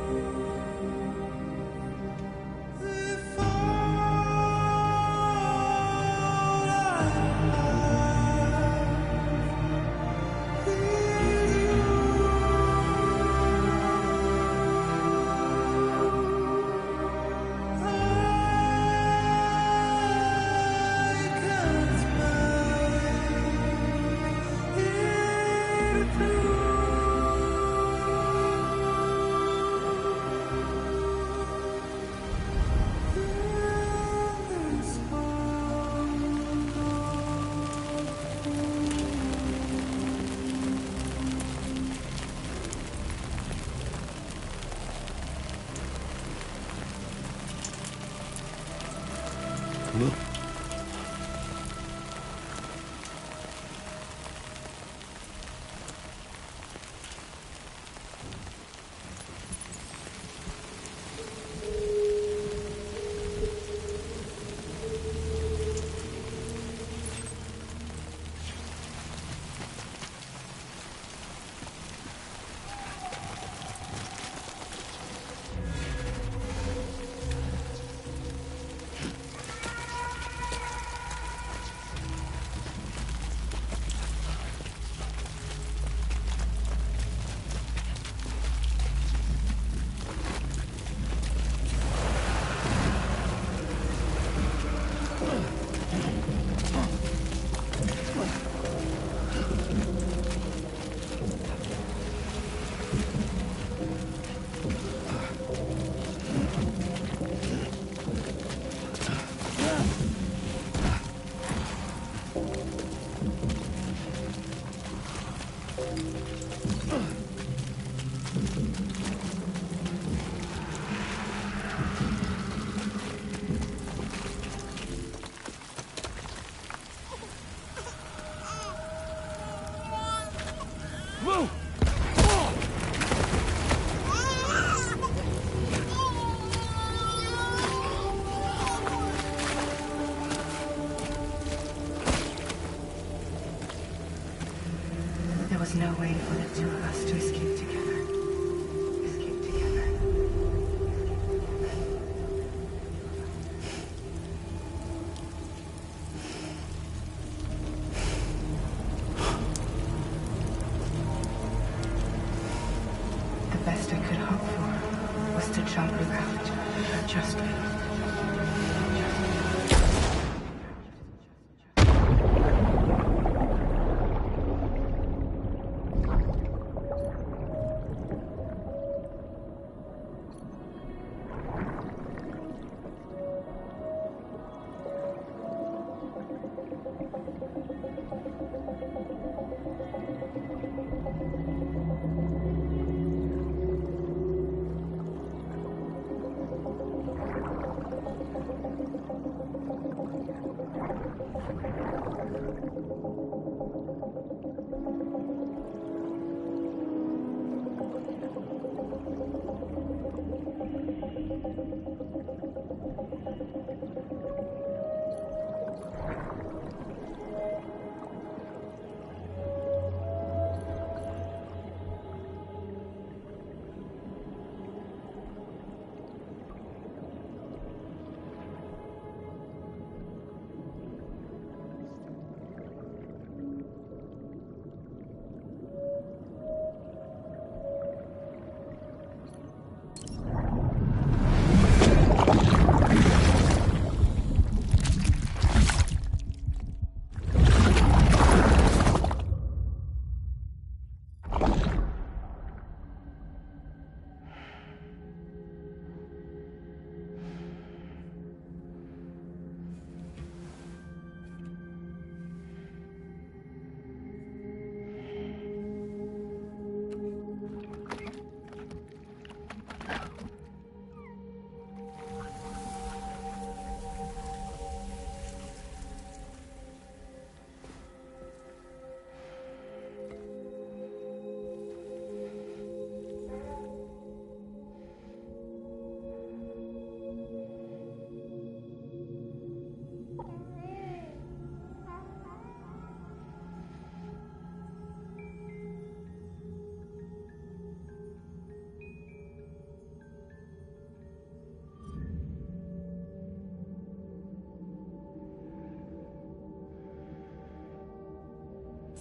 Look. There was no way for the two of us to escape together. Escape together. The best I could hope for was to jump you out. Just me.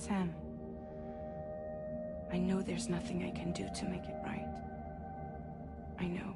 Sam, I know there's nothing I can do to make it right. I know.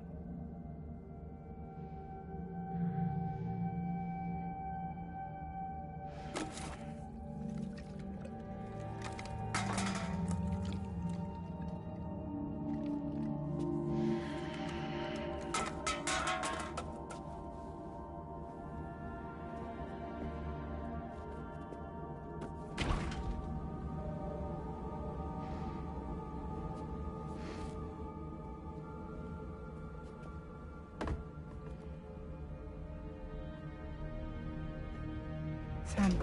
Sam,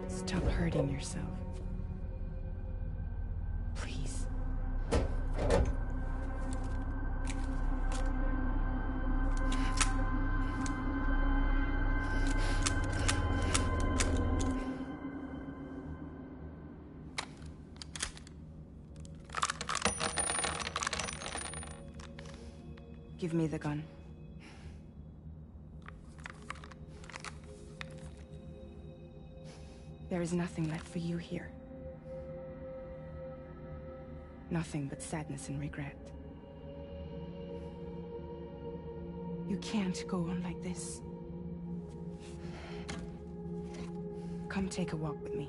stop hurting yourself. Please. Give me the gun. There is nothing left for you here. Nothing but sadness and regret. You can't go on like this. Come take a walk with me.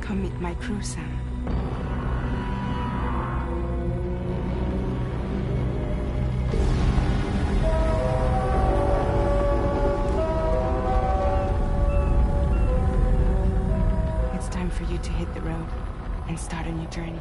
Come meet my crew, Sam. It's time for you to hit the road and start a new journey.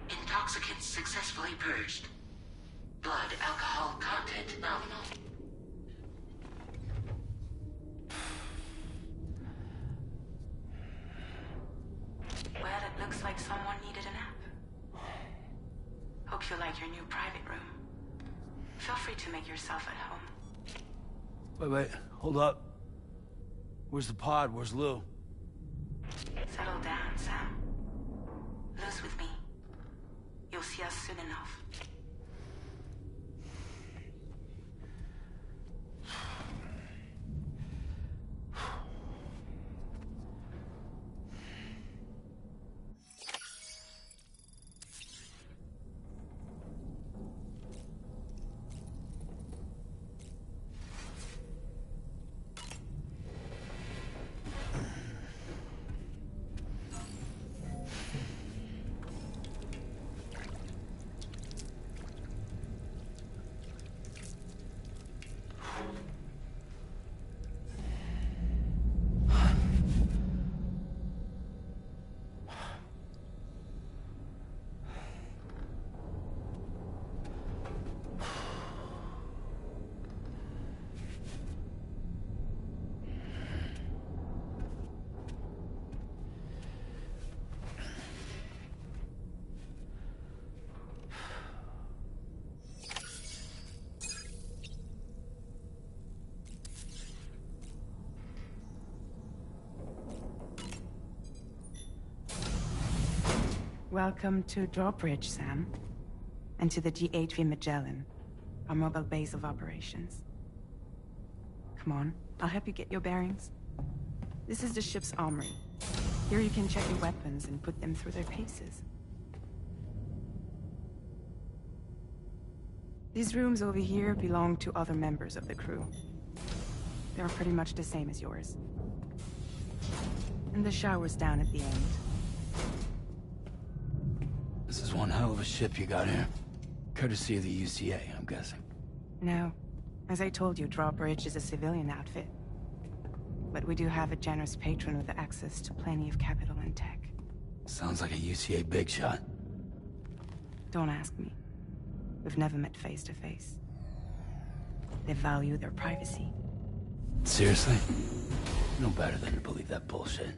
Intoxicants successfully purged. Blood alcohol content nominal. Well, it looks like someone needed a nap. Hope you like your new private room. Feel free to make yourself at home. Wait, hold up. Where's the pod? Where's Lou? Settle down, Sam. Lou's with me. You'll see us soon enough. Welcome to Drawbridge, Sam. And to the DHV Magellan, our mobile base of operations. Come on, I'll help you get your bearings. This is the ship's armory. Here you can check your weapons and put them through their paces. These rooms over here belong to other members of the crew. They're pretty much the same as yours. And the shower's down at the end. This is one hell of a ship you got here. Courtesy of the UCA, I'm guessing. No. As I told you, Drawbridge is a civilian outfit. But we do have a generous patron with access to plenty of capital and tech. Sounds like a UCA big shot. Don't ask me. We've never met face to face. They value their privacy. Seriously? No better than to believe that bullshit.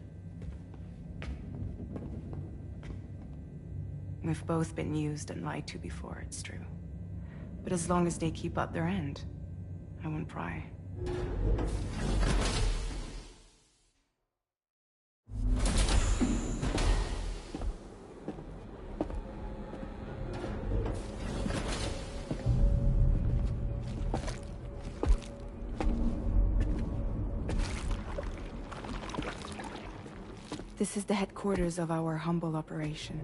We've both been used and lied to before, it's true. But as long as they keep up their end, I won't pry. This is the headquarters of our humble operation.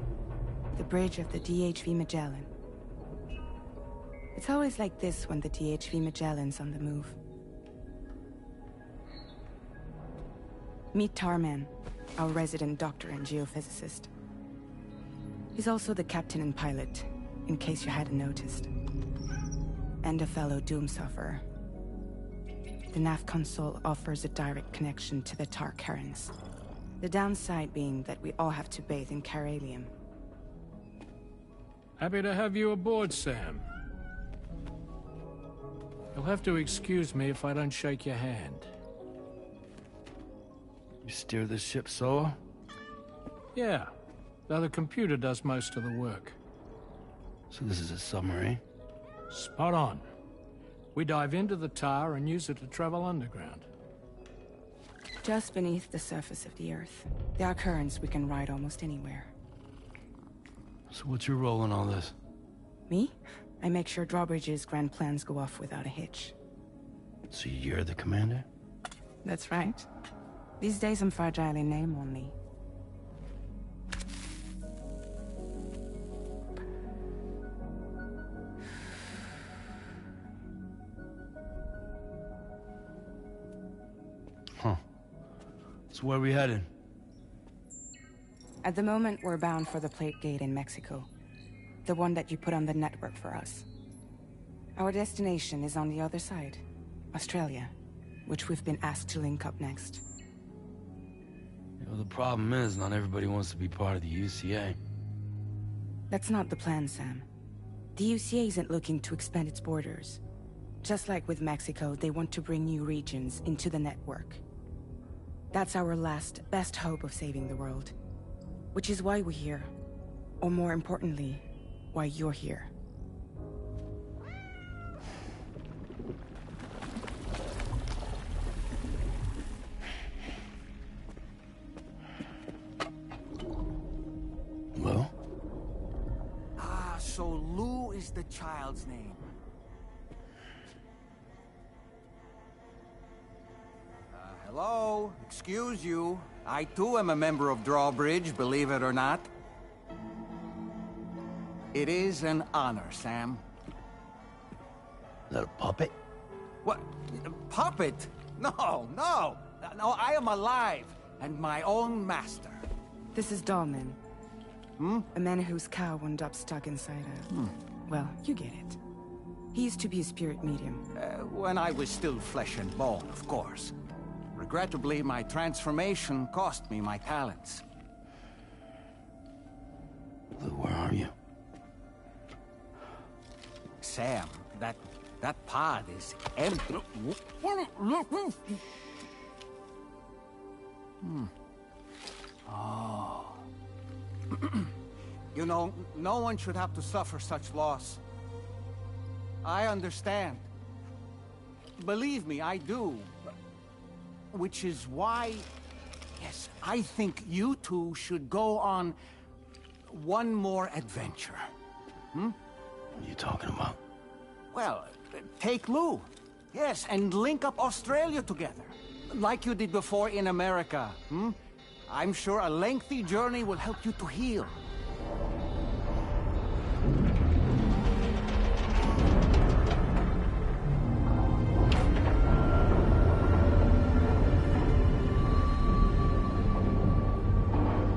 The bridge of the DHV Magellan. It's always like this when the DHV Magellan's on the move. Meet Tarman, our resident doctor and geophysicist. He's also the captain and pilot, in case you hadn't noticed. And a fellow doom sufferer. The nav console offers a direct connection to the Tar currents. The downside being that we all have to bathe in caralium. Happy to have you aboard, Sam. You'll have to excuse me if I don't shake your hand. You steer this ship solo? Yeah, though the computer does most of the work. So this is a submarine? Spot on. We dive into the tar and use it to travel underground. Just beneath the surface of the Earth, there are currents we can ride almost anywhere. So what's your role in all this? Me? I make sure Drawbridge's grand plans go off without a hitch. So you're the commander? That's right. These days I'm fragile in name only. Huh. So where are we headed? At the moment, we're bound for the Plate Gate in Mexico. The one that you put on the network for us. Our destination is on the other side, Australia, which we've been asked to link up next. You know, the problem is, not everybody wants to be part of the UCA. That's not the plan, Sam. The UCA isn't looking to expand its borders. Just like with Mexico, they want to bring new regions into the network. That's our last, best hope of saving the world. Which is why we're here. Or more importantly, why you're here. Lou? Ah, so Lou is the child's name. Hello? Excuse you. I too am a member of Drawbridge, believe it or not. It is an honor, Sam. Is that a puppet? What? A puppet? No, no! No, I am alive, and my own master. This is Dolman. A man whose cow wound up stuck inside a... Well, you get it. He used to be a spirit medium. When I was still flesh and bone, of course. Regrettably, my transformation cost me my talents. Lou, where are you? Sam, that pod is empty. Oh. You know, no one should have to suffer such loss. I understand. Believe me, I do. Which is why, yes, I think you two should go on one more adventure. What are you talking about? Well, take Lou. Yes, and link up Australia together. Like you did before in America. I'm sure a lengthy journey will help you to heal.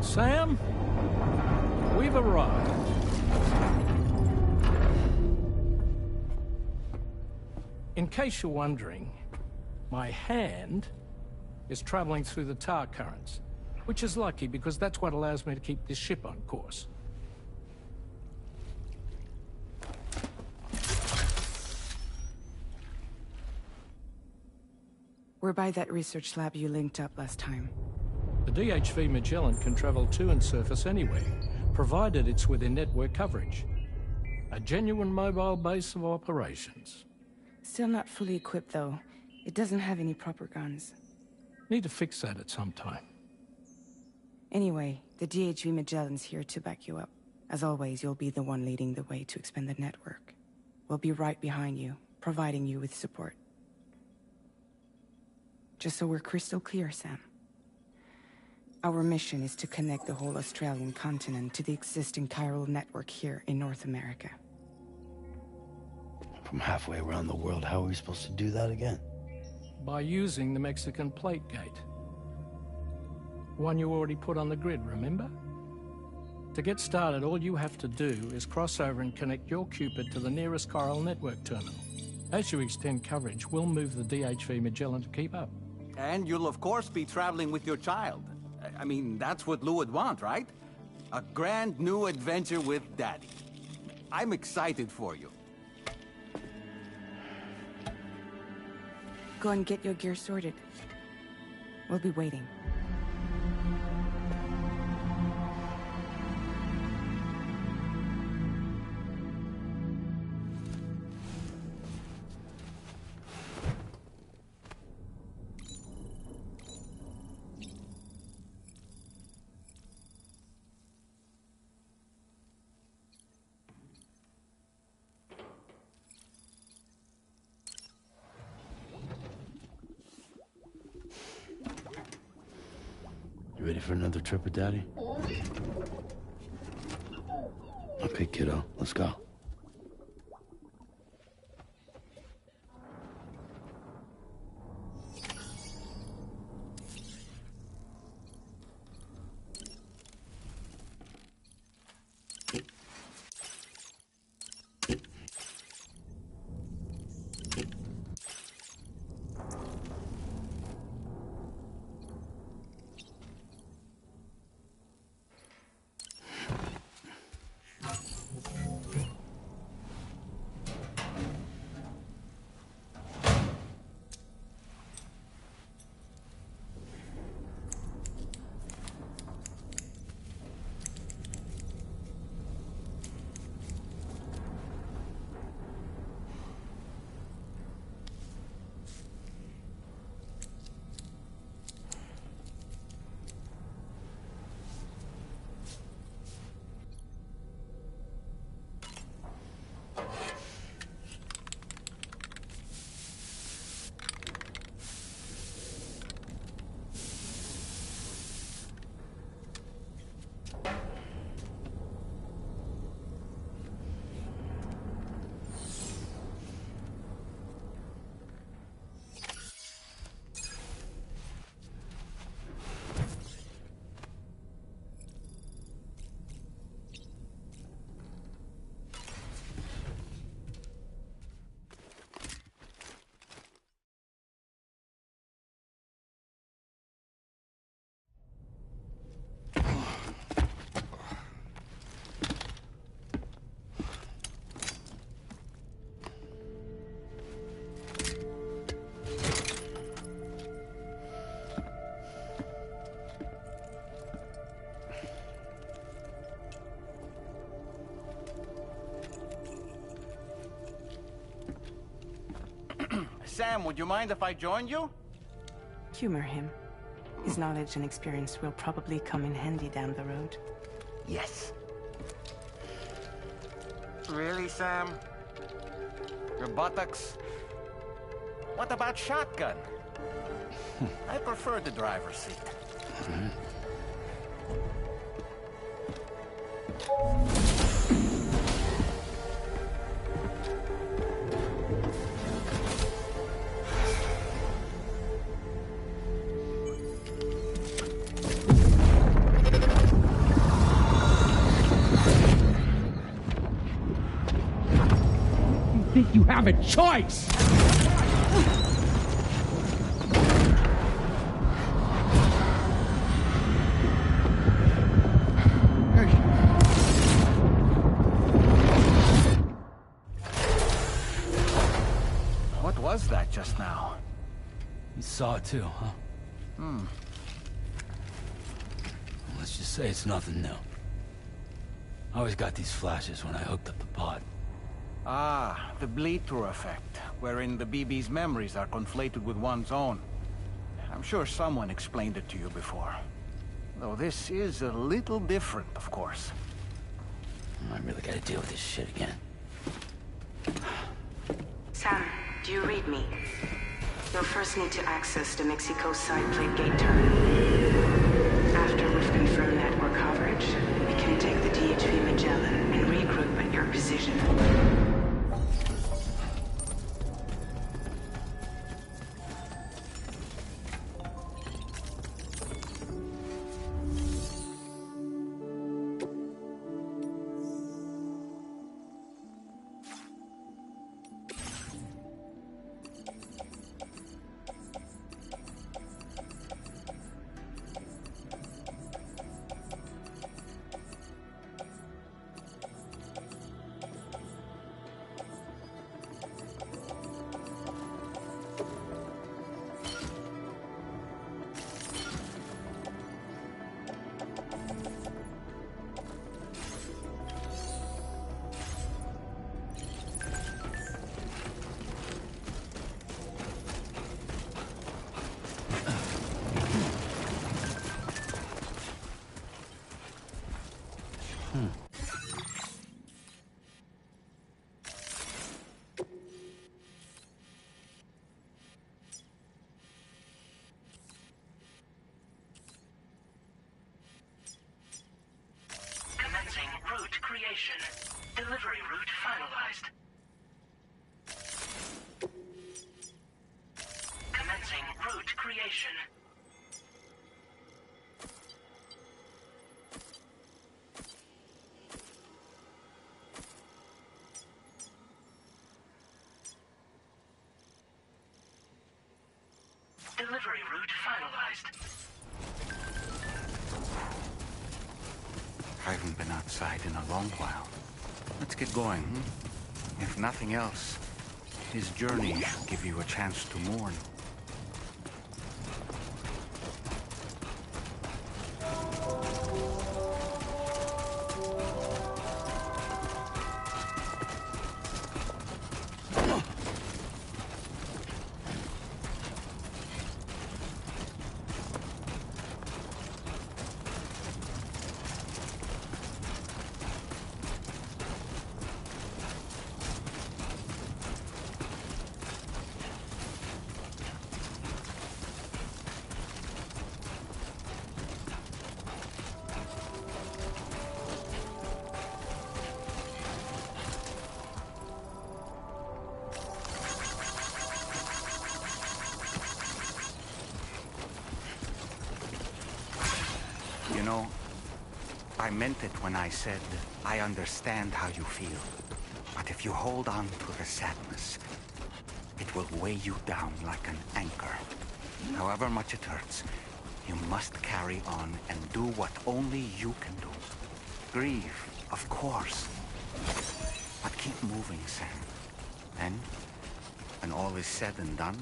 Sam, we've arrived. In case you're wondering, my hand is traveling through the tar currents, which is lucky because that's what allows me to keep this ship on course. We're by that research lab you linked up last time. The DHV Magellan can travel to and surface anywhere, provided it's within network coverage. A genuine mobile base of operations. Still not fully equipped, though. It doesn't have any proper guns. Need to fix that at some time. Anyway, the DHV Magellan's here to back you up. As always, you'll be the one leading the way to expand the network. We'll be right behind you, providing you with support. Just so we're crystal clear, Sam. Our mission is to connect the whole Australian continent to the existing chiral network here in North America. From halfway around the world, how are we supposed to do that again? By using the Mexican plate gate. One you already put on the grid, remember? To get started, all you have to do is cross over and connect your Cupid to the nearest chiral network terminal. As you extend coverage, we'll move the DHV Magellan to keep up. And you'll of course be traveling with your child. I mean, that's what Lou would want, right? A grand new adventure with Daddy. I'm excited for you. Go and get your gear sorted. We'll be waiting. You ready for another trip with Daddy? Okay, kiddo, let's go. Sam, would you mind if I joined you? Humor him. His knowledge and experience will probably come in handy down the road. Yes. Really, Sam? Your buttocks? What about shotgun? I prefer the driver's seat. Think you have a choice? What was that just now? You saw it too, huh? Let's just say it's nothing new. I always got these flashes when I hooked up the pod. Ah, the bleed-through effect, wherein the BB's memories are conflated with one's own. I'm sure someone explained it to you before. Though this is a little different, of course. I really gotta deal with this shit again. Sam, do you read me? You'll first need to access the Mexico side plate gate terminal. After we've confirmed network coverage, we can take the DHV Magellan and regroup at your position. Commencing route creation. Delivery route finalized. Commencing route creation. Delivery route finalized. I haven't been outside in a long while. Let's get going, If nothing else, his journey should give you a chance to mourn. You know, I meant it when I said I understand how you feel. But if you hold on to the sadness, it will weigh you down like an anchor. However much it hurts, you must carry on and do what only you can do. Grieve, of course. But keep moving, Sam. Then, when all is said and done,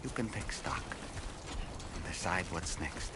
you can take stock and decide what's next.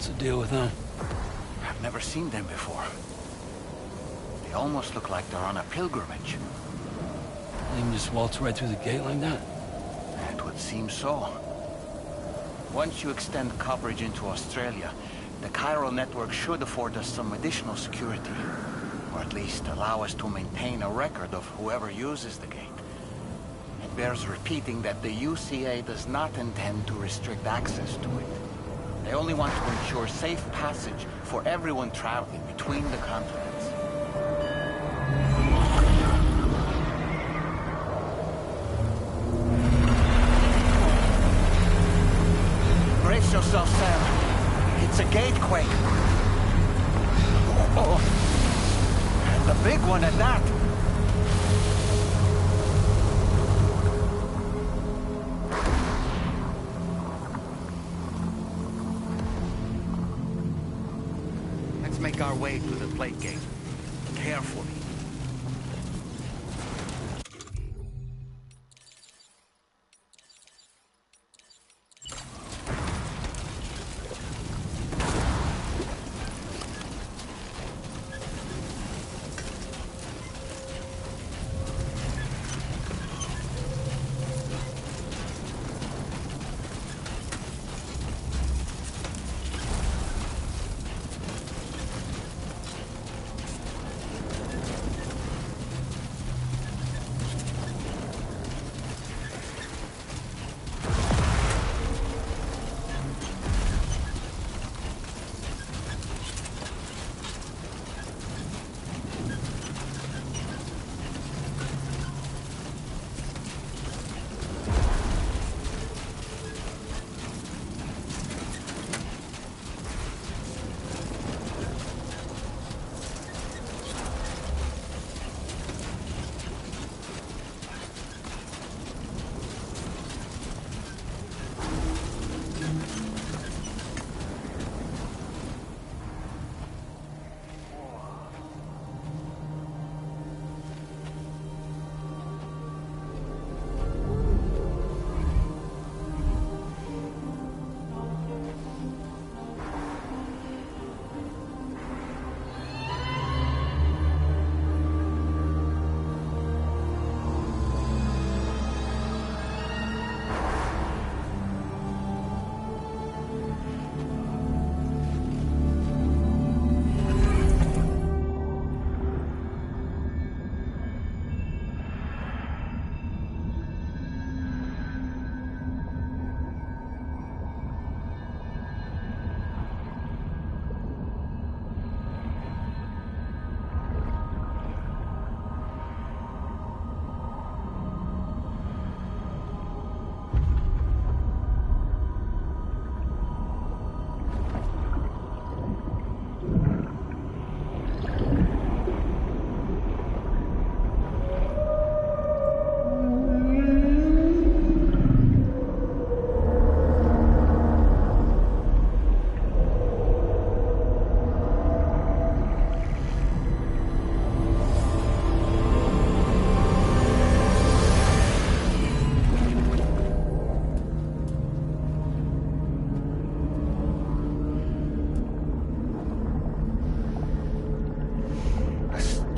What's the deal with them? I've never seen them before. They almost look like they're on a pilgrimage. They can just waltz right through the gate like that? It would seem so. Once you extend coverage into Australia, the chiral network should afford us some additional security. Or at least allow us to maintain a record of whoever uses the gate. It bears repeating that the UCA does not intend to restrict access to it. They only want to ensure safe passage for everyone traveling between the continents. Brace yourself, Sam. It's a gatequake. Oh. And a big one at that. Let's make our way to the plate gate. Carefully.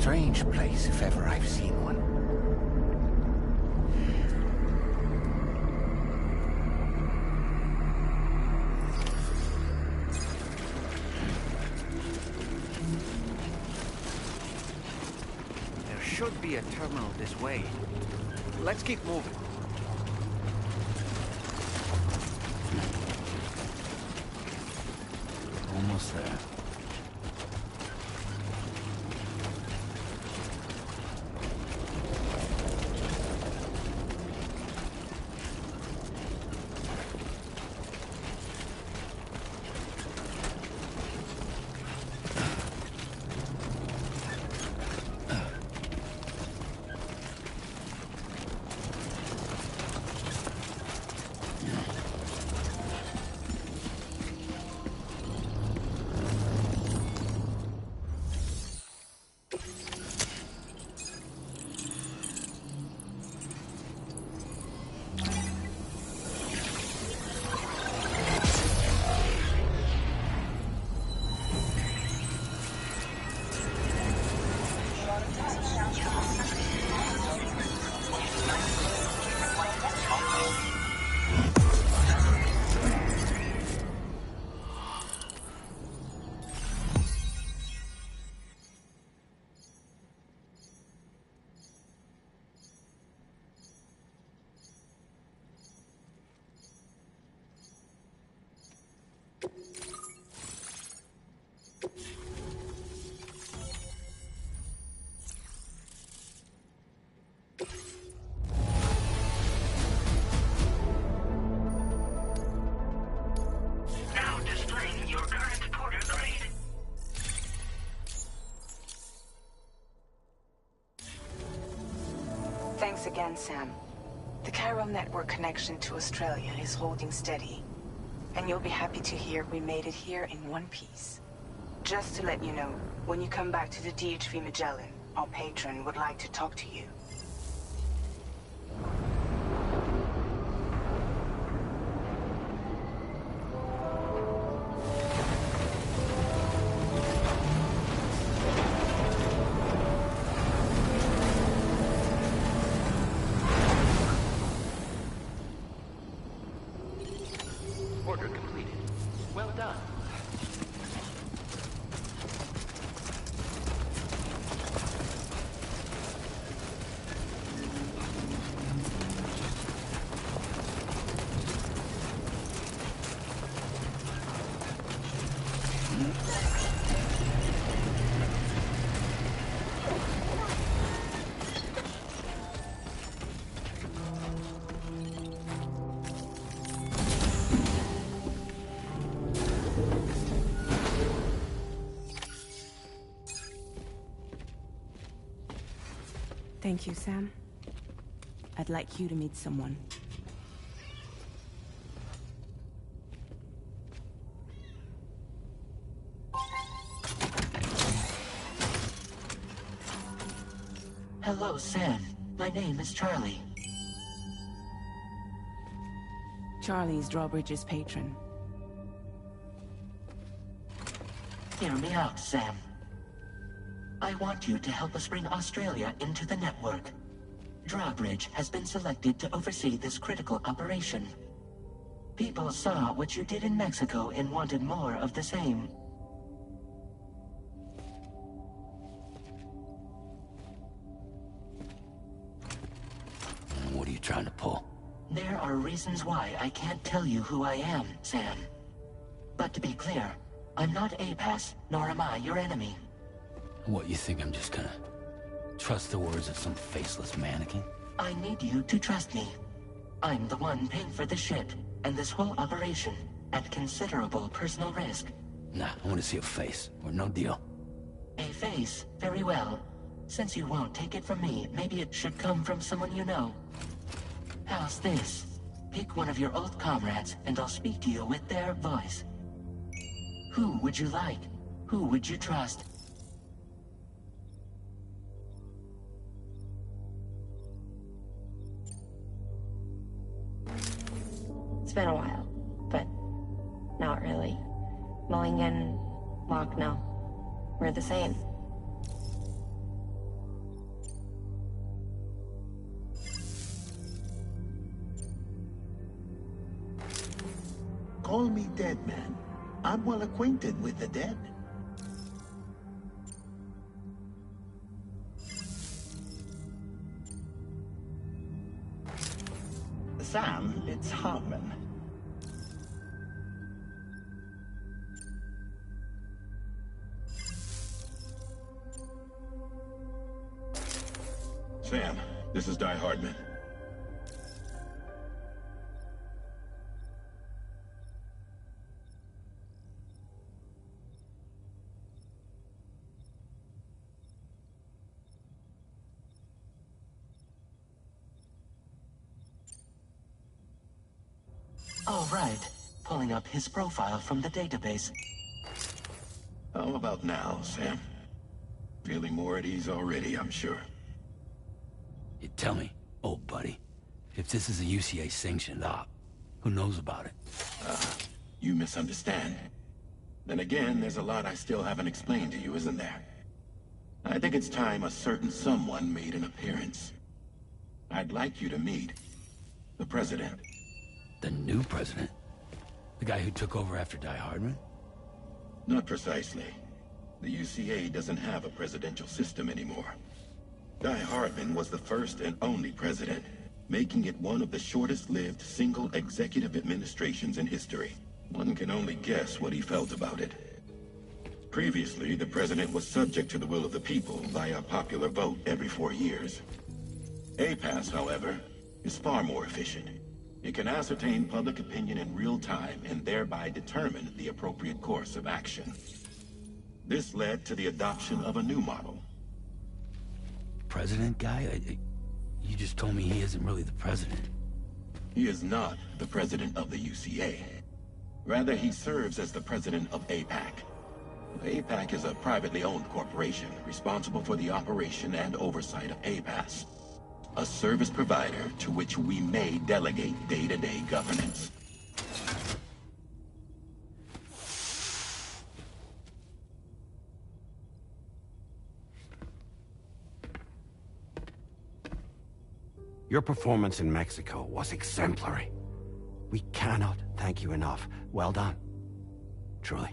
Strange place, if ever I've seen one. There should be a terminal this way. Let's keep moving. Almost there. again, Sam. The Chiral network connection to Australia is holding steady. And you'll be happy to hear we made it here in one piece. Just to let you know, when you come back to the DHV Magellan, our patron would like to talk to you. Order completed. Well done. Thank you, Sam. I'd like you to meet someone. Hello, Sam. My name is Charlie. Charlie's Drawbridge's patron. Hear me out, Sam. I want you to help us bring Australia into the network. Drawbridge has been selected to oversee this critical operation. People saw what you did in Mexico and wanted more of the same. What are you trying to pull? There are reasons why I can't tell you who I am, Sam. But to be clear, I'm not APAS, nor am I your enemy. What, you think I'm just gonna trust the words of some faceless mannequin? I need you to trust me. I'm the one paying for the ship and this whole operation at considerable personal risk. Nah, I want to see a face, or no deal. A face? Very well. Since you won't take it from me, maybe it should come from someone you know. How's this? Pick one of your old comrades, and I'll speak to you with their voice. Who would you like? Who would you trust? It's been a while, but not really. Mulligan, Locke, no. We're the same. Call me dead, man. I'm well acquainted with the dead. Sam, it's Hartman. Sam, this is Die Hardman. All right. Pulling up his profile from the database. How about now, Sam? Feeling more at ease already, I'm sure. You tell me, old buddy, if this is a UCA-sanctioned op, who knows about it? You misunderstand. Then again, there's a lot I still haven't explained to you, isn't there? I think it's time a certain someone made an appearance. I'd like you to meet the President. The new president? The guy who took over after Die Hardman? Not precisely. The UCA doesn't have a presidential system anymore. Die Hardman was the first and only president, making it one of the shortest-lived single executive administrations in history. One can only guess what he felt about it. Previously, the president was subject to the will of the people via a popular vote every 4 years. APAS, however, is far more efficient. It can ascertain public opinion in real time and thereby determine the appropriate course of action. This led to the adoption of a new model. President guy? You just told me he isn't really the president. He is not the president of the UCA. Rather, he serves as the president of APAC. APAC is a privately owned corporation responsible for the operation and oversight of APAS, a service provider to which we may delegate day-to-day governance. Your performance in Mexico was exemplary. We cannot thank you enough. Well done. Truly.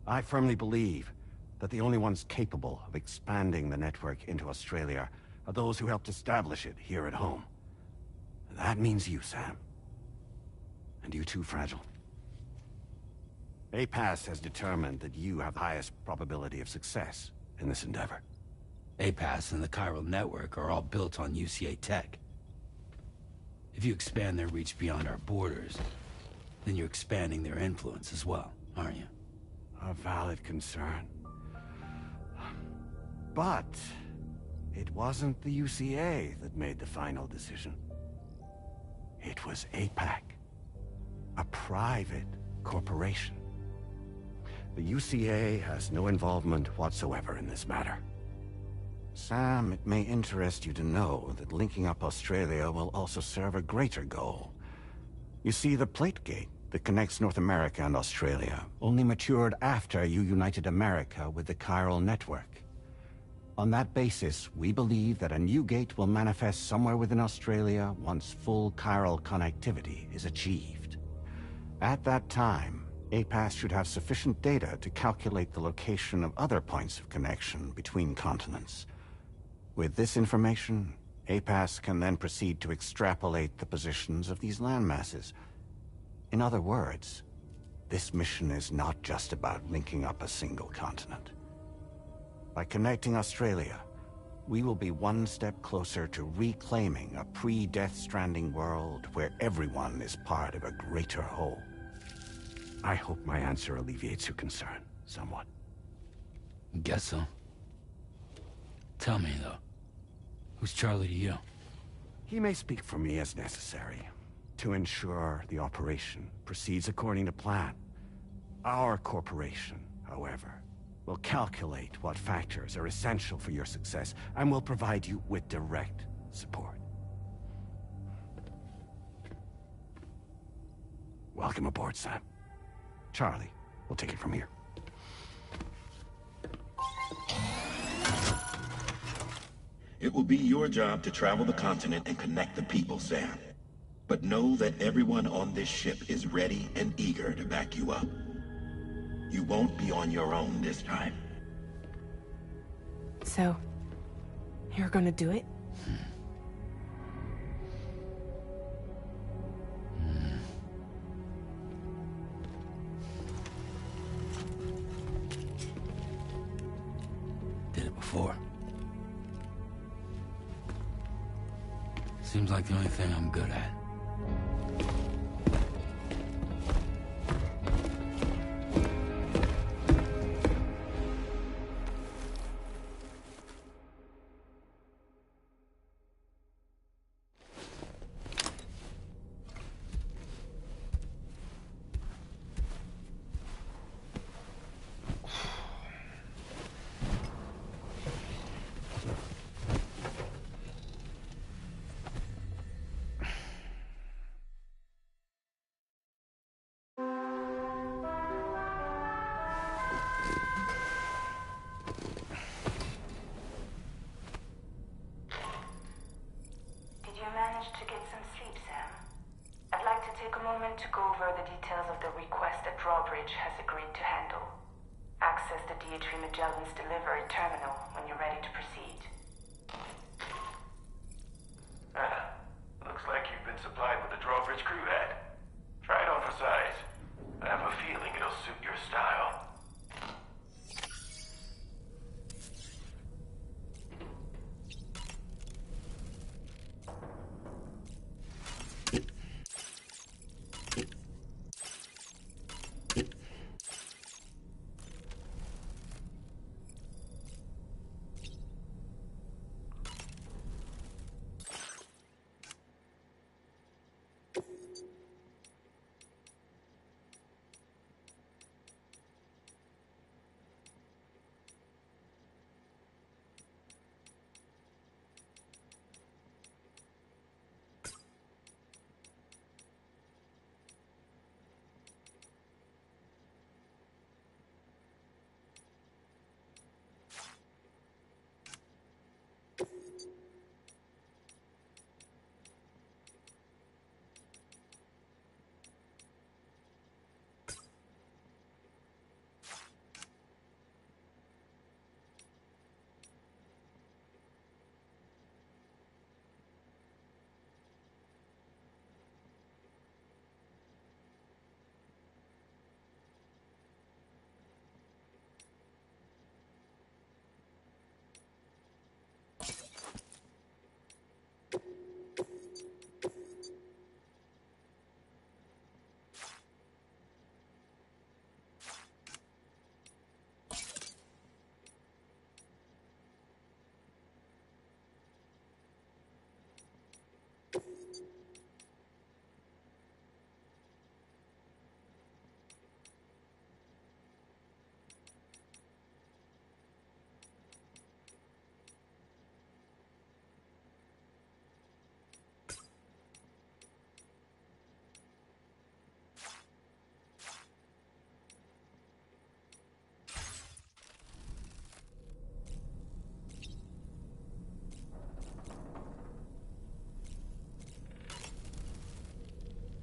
I firmly believe that the only ones capable of expanding the network into Australia are those who helped establish it here at home. That means you, Sam. And you too, Fragile. APAS has determined that you have the highest probability of success in this endeavor. APAS and the chiral network are all built on UCA tech. If you expand their reach beyond our borders, then you're expanding their influence as well, aren't you? A valid concern. But it wasn't the UCA that made the final decision. It was APAC, a private corporation. The UCA has no involvement whatsoever in this matter. Sam, it may interest you to know that linking up Australia will also serve a greater goal. You see, the plate gate that connects North America and Australia only matured after you united America with the chiral network. On that basis, we believe that a new gate will manifest somewhere within Australia once full chiral connectivity is achieved. At that time, APAS should have sufficient data to calculate the location of other points of connection between continents. With this information, APAS can then proceed to extrapolate the positions of these landmasses. In other words, this mission is not just about linking up a single continent. By connecting Australia, we will be one step closer to reclaiming a pre-Death Stranding world where everyone is part of a greater whole. I hope my answer alleviates your concern somewhat. Guess so. Tell me, though. Who's Charlie to you? He may speak for me as necessary, to ensure the operation proceeds according to plan. Our corporation, however, will calculate what factors are essential for your success, and will provide you with direct support. Welcome aboard, Sam. Charlie, we'll take it from here. It will be your job to travel the continent and connect the people, Sam. But know that everyone on this ship is ready and eager to back you up. You won't be on your own this time. So, you're gonna do it? Did it before. Seems like the only thing I'm good at. To go over the details of the request that Drawbridge has agreed to handle. Access the D.H.V. Magellan's delivery terminal when you're ready to proceed. Looks like you've been supplied with the Drawbridge crew head. Try it on for size. I have a feeling it'll suit your style.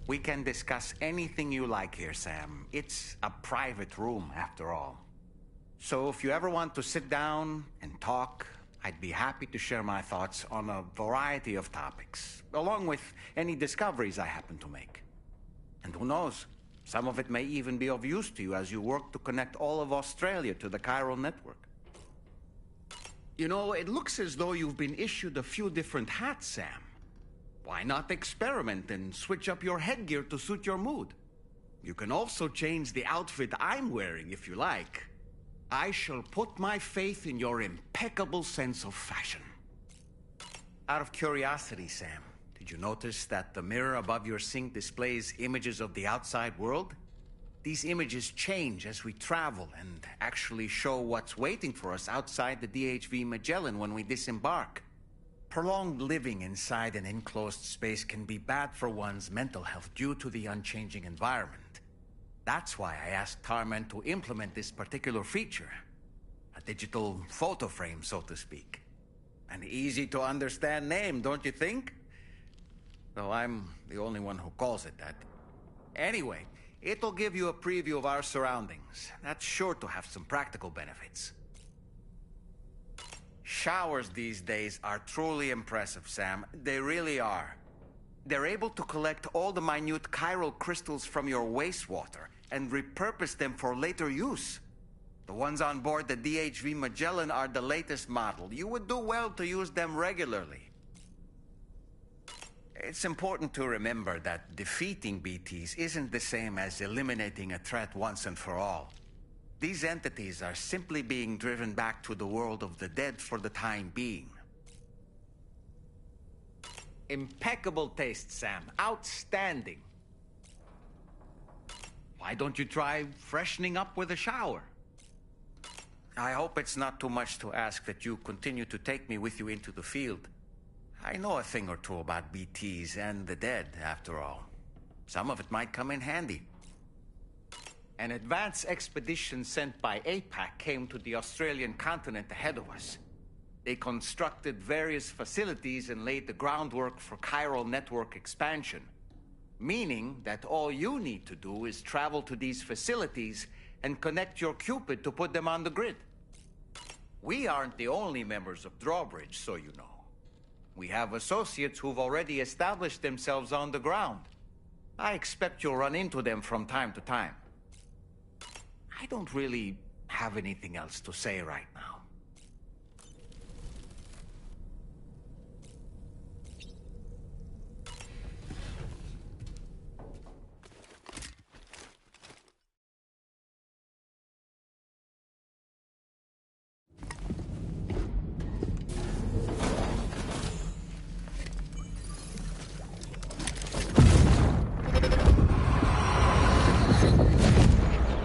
We can discuss anything you like here, Sam. It's a private room, after all. So if you ever want to sit down and talk, I'd be happy to share my thoughts on a variety of topics, along with any discoveries I happen to make. And who knows, some of it may even be of use to you as you work to connect all of Australia to the chiral network. You know, it looks as though you've been issued a few different hats, Sam. Why not experiment and switch up your headgear to suit your mood? You can also change the outfit I'm wearing if you like. I shall put my faith in your impeccable sense of fashion. Out of curiosity, Sam, did you notice that the mirror above your sink displays images of the outside world? These images change as we travel and actually show what's waiting for us outside the DHV Magellan when we disembark. Prolonged living inside an enclosed space can be bad for one's mental health due to the unchanging environment. That's why I asked Tarman to implement this particular feature. A digital photo frame, so to speak. An easy-to-understand name, don't you think? Though I'm the only one who calls it that. Anyway, it'll give you a preview of our surroundings. That's sure to have some practical benefits. Showers these days are truly impressive, Sam. They really are. They're able to collect all the minute chiral crystals from your wastewater and repurpose them for later use. The ones on board the DHV Magellan are the latest model. You would do well to use them regularly. It's important to remember that defeating BTs isn't the same as eliminating a threat once and for all. These entities are simply being driven back to the world of the dead for the time being. Impeccable taste, Sam. Outstanding. Why don't you try freshening up with a shower? I hope it's not too much to ask that you continue to take me with you into the field. I know a thing or two about BTs and the dead, after all. Some of it might come in handy. An advance expedition sent by APAC came to the Australian continent ahead of us. They constructed various facilities and laid the groundwork for chiral network expansion. Meaning that all you need to do is travel to these facilities and connect your Cupid to put them on the grid. We aren't the only members of Drawbridge, so you know. We have associates who've already established themselves on the ground. I expect you'll run into them from time to time. I don't really have anything else to say right now.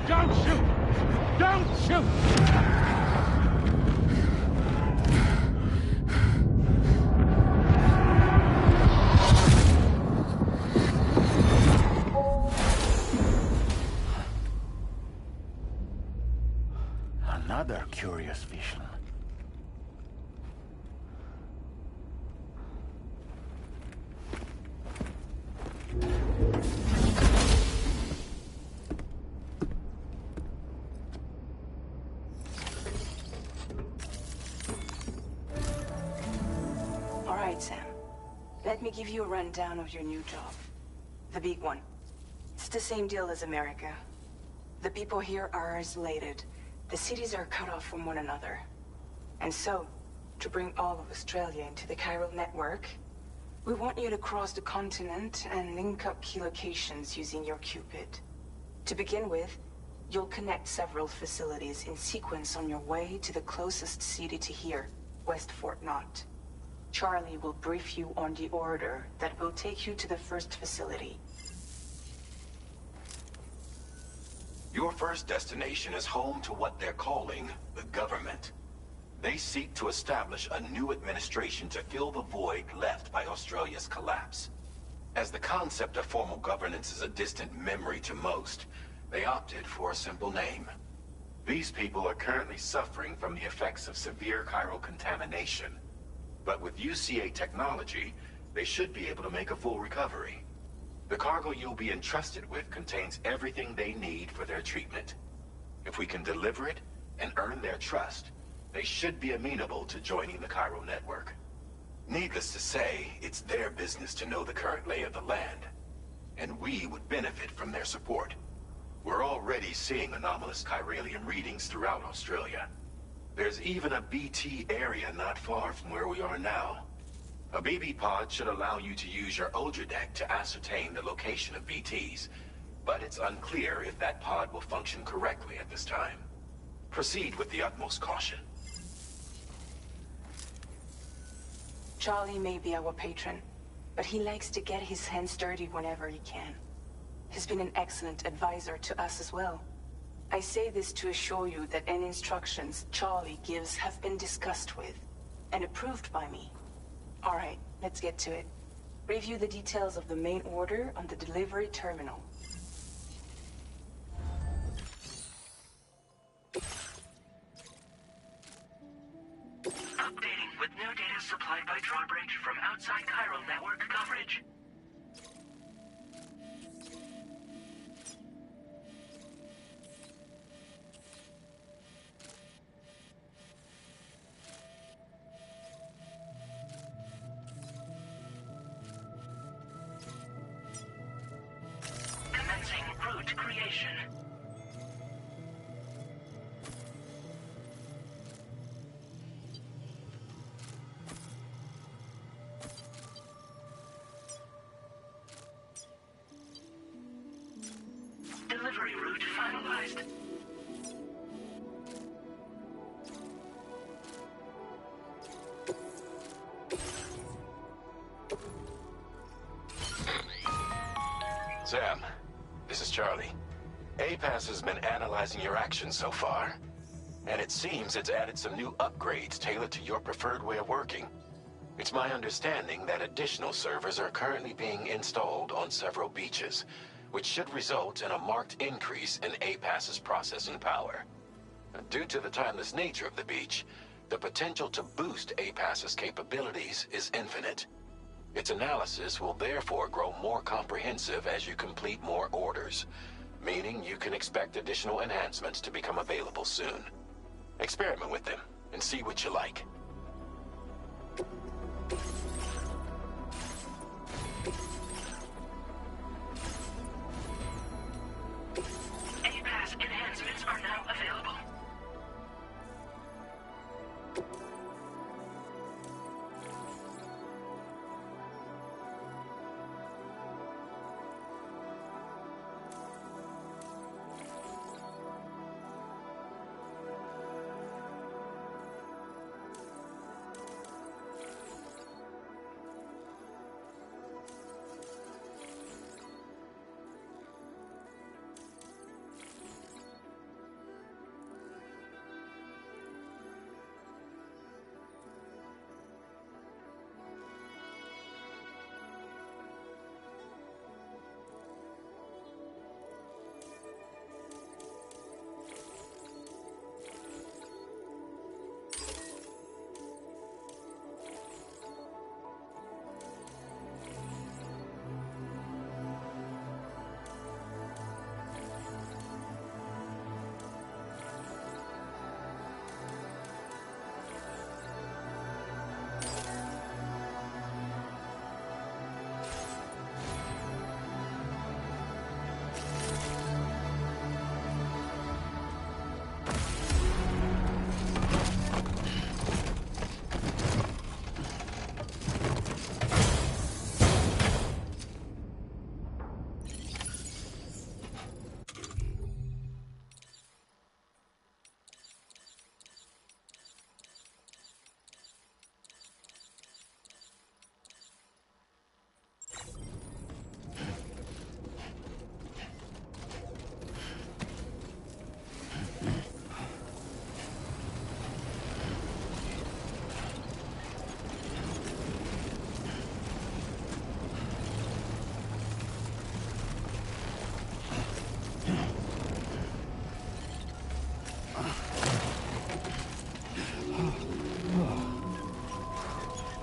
Don't shoot! Don't shoot! Another curious vision. All right, Sam. Let me give you a rundown of your new job. The big one. It's the same deal as America. The people here are isolated. The cities are cut off from one another. And so, to bring all of Australia into the chiral network, we want you to cross the continent and link up key locations using your Cupid. To begin with, you'll connect several facilities in sequence on your way to the closest city to here, West Fort Knott. Charlie will brief you on the order that will take you to the first facility. Your first destination is home to what they're calling the government. They seek to establish a new administration to fill the void left by Australia's collapse. As the concept of formal governance is a distant memory to most, they opted for a simple name. These people are currently suffering from the effects of severe chiral contamination. But with UCA technology, they should be able to make a full recovery. The cargo you'll be entrusted with contains everything they need for their treatment. If we can deliver it and earn their trust, they should be amenable to joining the Cairo network. Needless to say, it's their business to know the current lay of the land, and we would benefit from their support. We're already seeing anomalous chiralium readings throughout Australia. There's even a BT area not far from where we are now. A BB pod should allow you to use your Ultra deck to ascertain the location of BTs, but it's unclear if that pod will function correctly at this time. Proceed with the utmost caution. Charlie may be our patron, but he likes to get his hands dirty whenever he can. He's been an excellent advisor to us as well. I say this to assure you that any instructions Charlie gives have been discussed with and approved by me. All right, let's get to it. Review the details of the main order on the delivery terminal. Updating with new data supplied by Drawbridge from outside Cairo network coverage. Commencing route creation. Delivery route finalized. Sam, this is Charlie. APAS has been analyzing your actions so far, and it seems it's added some new upgrades tailored to your preferred way of working. It's my understanding that additional servers are currently being installed on several beaches, which should result in a marked increase in APAS's processing power. Due to the timeless nature of the beach, the potential to boost APAS's capabilities is infinite. Its analysis will therefore grow more comprehensive as you complete more orders, meaning you can expect additional enhancements to become available soon. Experiment with them and see what you like. APAS enhancements are now available.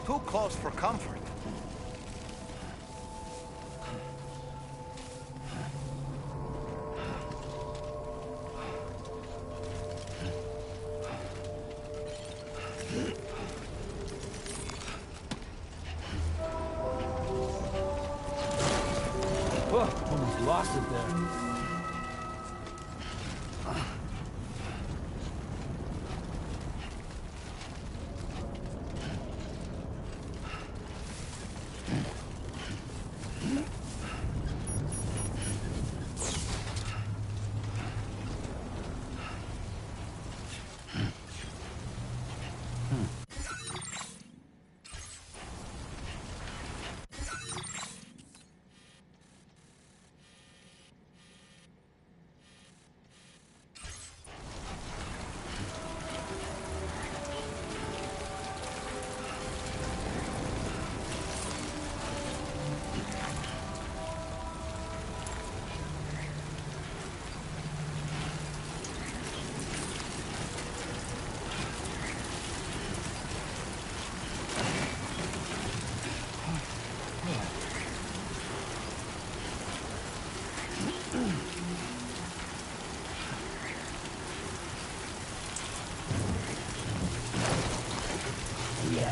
Too close for comfort. Oh, almost lost it there. Yeah.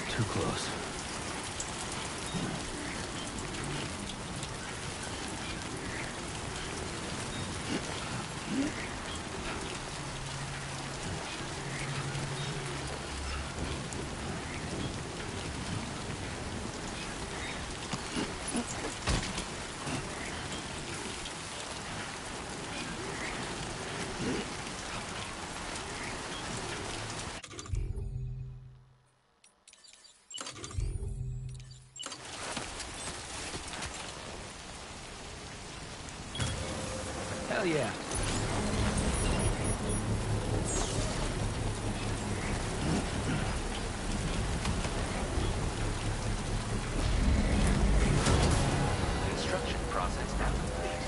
Too close. Hell yeah. Construction process now complete.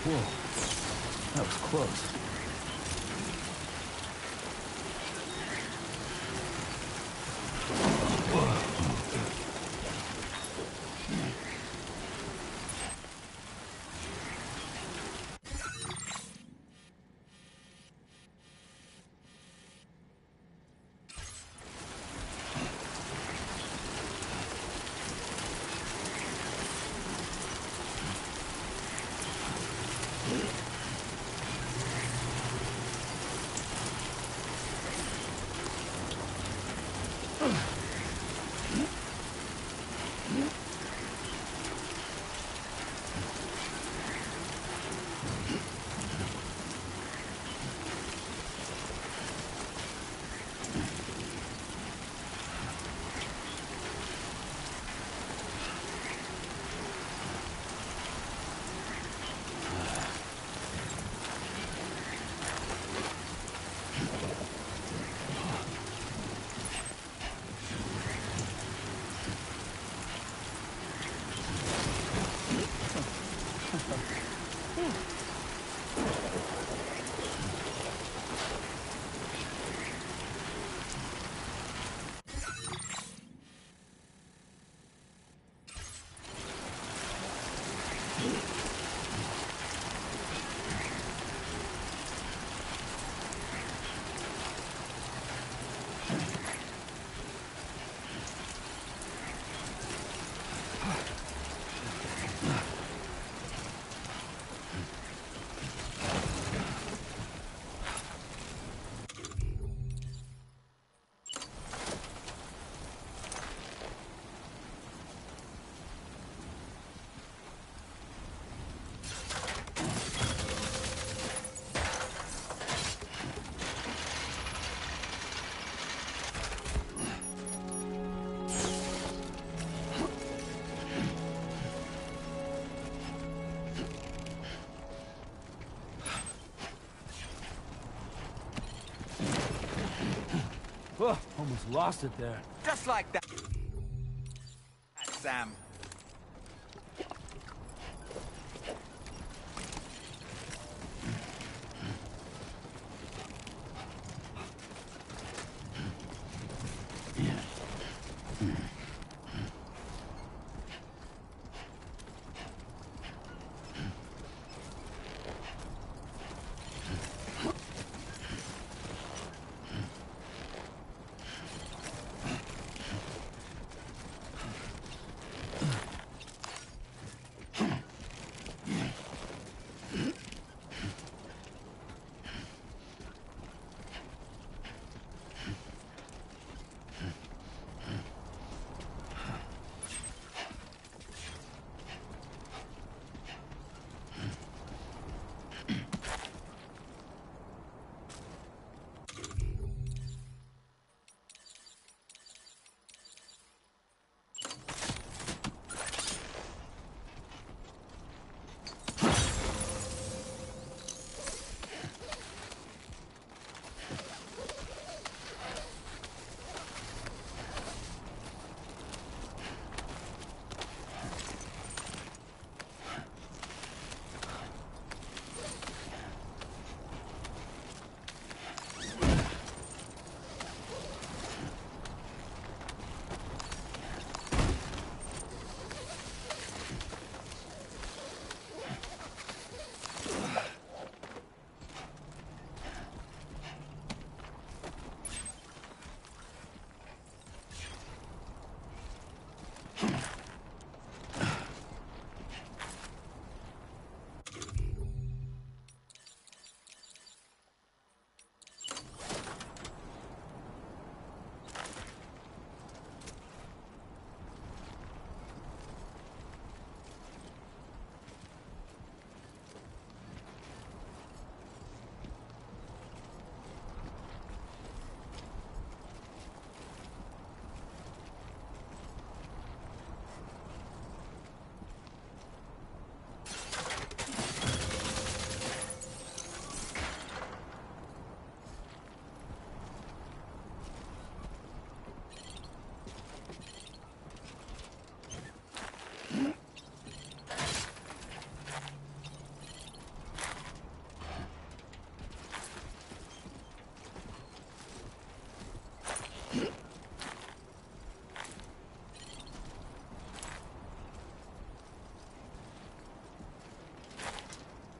Whoa. That was close. Almost lost it there. Just like that. Sam.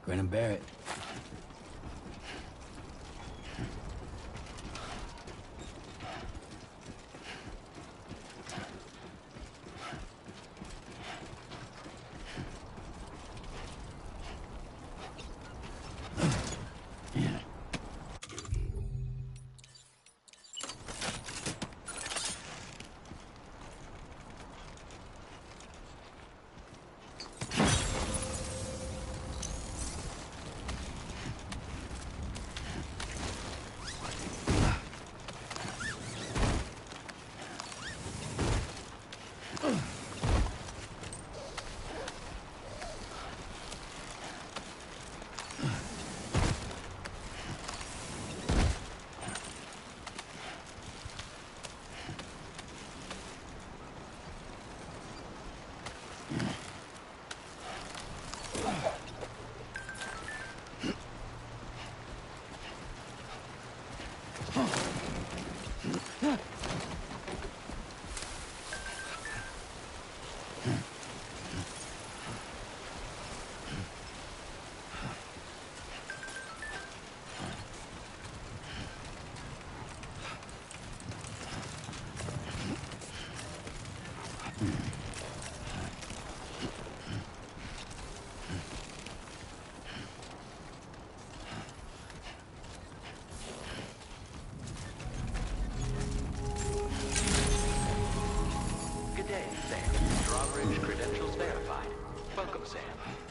Grin and bear it. Good day, Sam. Drawbridge credentials verified. Welcome, Sam.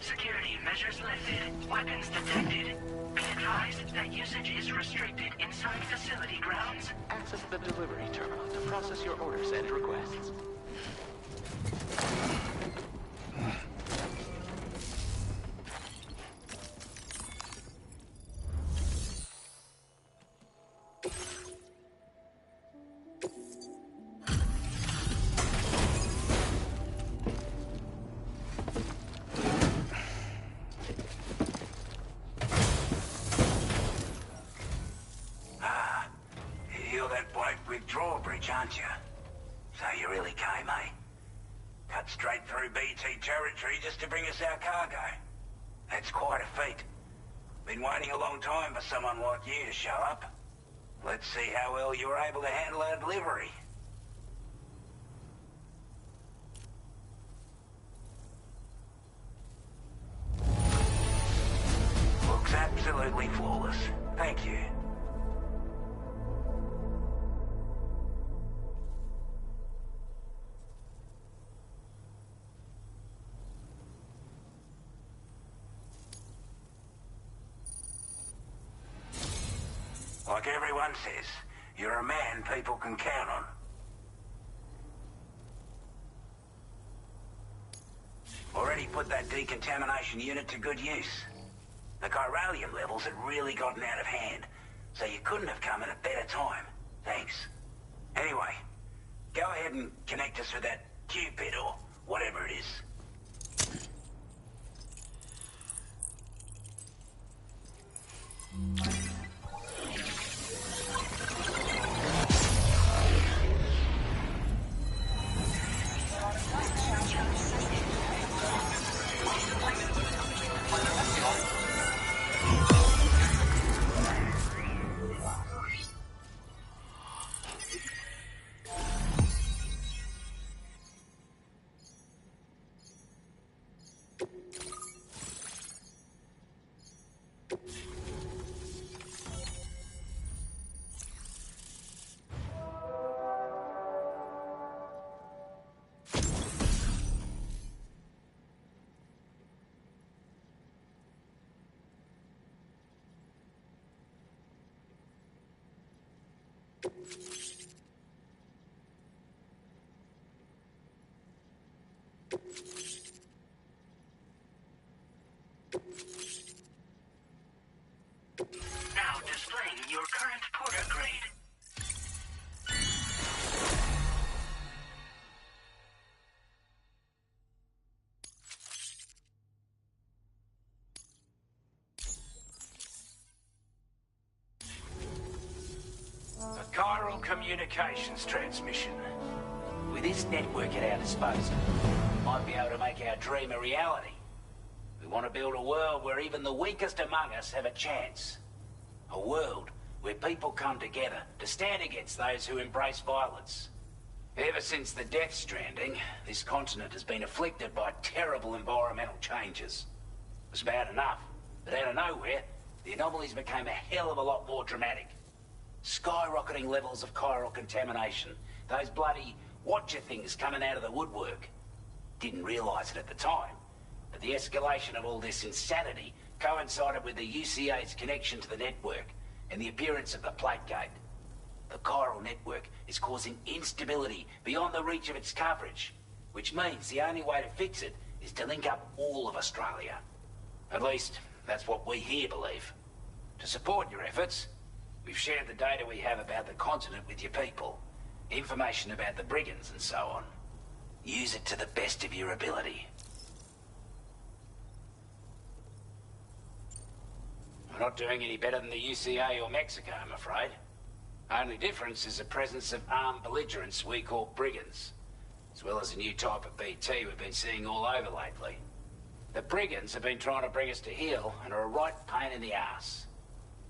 Security measures lifted. Weapons detected. Be advised that usage is restricted inside facility grounds. Access the delivery terminal to process your orders and requests. cut straight through BT territory just to bring us our cargo. That's quite a feat. Been waiting a long time for someone like you to show up. Let's see how well you were able to handle our delivery. Looks absolutely flawless. Thank you. Like everyone says, you're a man people can count on. Already put that decontamination unit to good use. The chiralium levels had really gotten out of hand, so you couldn't have come at a better time. Thanks. Anyway, go ahead and connect us with that Cupid or whatever it is. Now displaying your current porter grade. A chiral communications transmission. With this network at our disposal, we might be able to make our dream a reality. We want to build a world where even the weakest among us have a chance. A world where people come together to stand against those who embrace violence. Ever since the death stranding, this continent has been afflicted by terrible environmental changes. It was bad enough, but out of nowhere, the anomalies became a hell of a lot more dramatic. Skyrocketing levels of chiral contamination, those bloody watcher things coming out of the woodwork. Didn't realise it at the time, but the escalation of all this insanity coincided with the UCA's connection to the network and the appearance of the plate gate. The chiral network is causing instability beyond the reach of its coverage, which means the only way to fix it is to link up all of Australia. At least, that's what we here believe. To support your efforts, we've shared the data we have about the continent with your people, information about the brigands and so on. Use it to the best of your ability. We're not doing any better than the UCA or Mexico, I'm afraid. Only difference is the presence of armed belligerents we call brigands, as well as a new type of BT we've been seeing all over lately. The brigands have been trying to bring us to heel and are a right pain in the ass.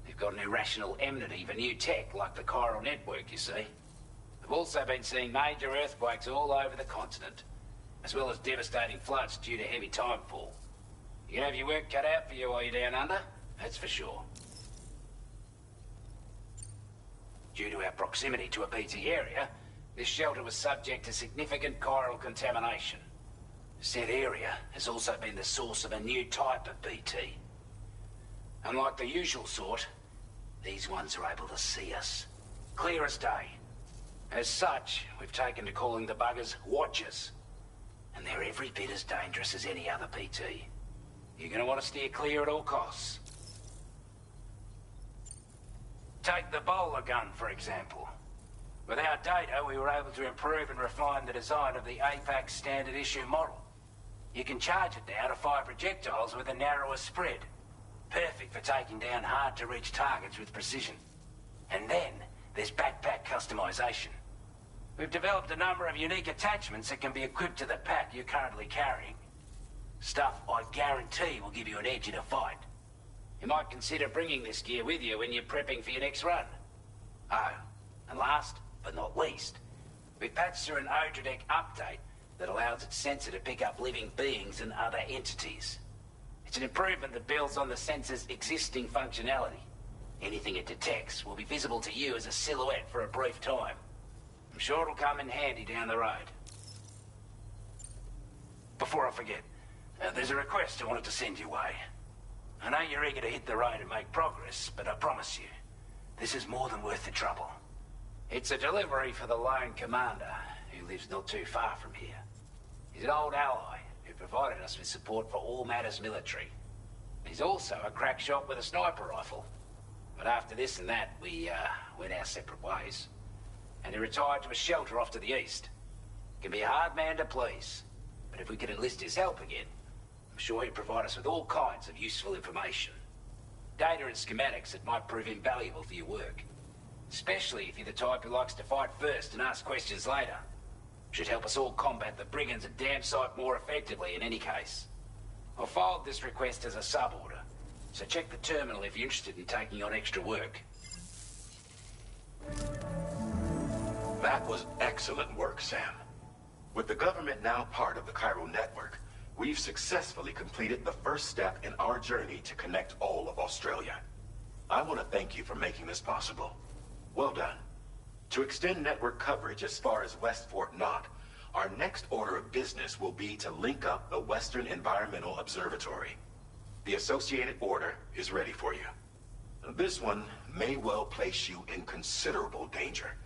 They've got an irrational enmity for new tech like the chiral network, you see. We've also been seeing major earthquakes all over the continent, as well as devastating floods due to heavy timefall. You can have your work cut out for you while you're down under, that's for sure. Due to our proximity to a BT area, this shelter was subject to significant chiral contamination. Said area has also been the source of a new type of BT. Unlike the usual sort, these ones are able to see us. Clear as day. As such, we've taken to calling the buggers Watchers. And they're every bit as dangerous as any other BT. You're gonna want to steer clear at all costs. Take the bowler gun, for example. With our data, we were able to improve and refine the design of the APAC standard issue model. You can charge it now to fire projectiles with a narrower spread. Perfect for taking down hard-to-reach targets with precision. And then, there's backpack customization. We've developed a number of unique attachments that can be equipped to the pack you're currently carrying. Stuff I guarantee will give you an edge in a fight. You might consider bringing this gear with you when you're prepping for your next run. Oh, and last but not least, we've patched through an Odradek update that allows its sensor to pick up living beings and other entities. It's an improvement that builds on the sensor's existing functionality. Anything it detects will be visible to you as a silhouette for a brief time. I'm sure it'll come in handy down the road. Before I forget, there's a request I wanted to send your way. I know you're eager to hit the road and make progress, but I promise you, this is more than worth the trouble. It's a delivery for the lone commander, who lives not too far from here. He's an old ally who provided us with support for all matters military. He's also a crack shot with a sniper rifle. But after this and that, we went our separate ways. And he retired to a shelter off to the east. Can be a hard man to please, but if we could enlist his help again, I'm sure he'd provide us with all kinds of useful information. Data and schematics that might prove invaluable for your work. Especially if you're the type who likes to fight first and ask questions later. Should help us all combat the brigands at Dam Site more effectively in any case. I've filed this request as a sub-order, so check the terminal if you're interested in taking on extra work. That was excellent work, Sam. With the government now part of the Cairo network, we've successfully completed the first step in our journey to connect all of Australia. I want to thank you for making this possible. Well done. To extend network coverage as far as West Fort Knott, our next order of business will be to link up the Western Environmental Observatory. The associated order is ready for you. This one may well place you in considerable danger,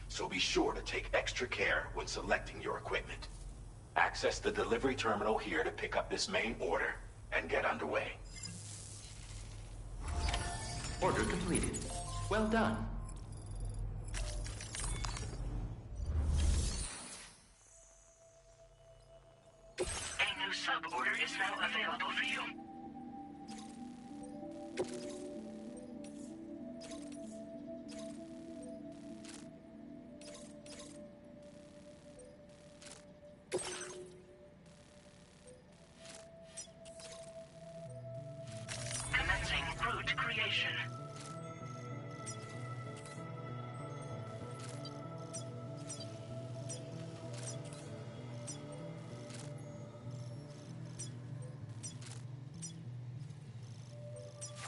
so be sure to take extra care when selecting your equipment. Access the delivery terminal here to pick up this main order and get underway. Order completed. Well done. A new sub-order is now available for you. Commencing route creation.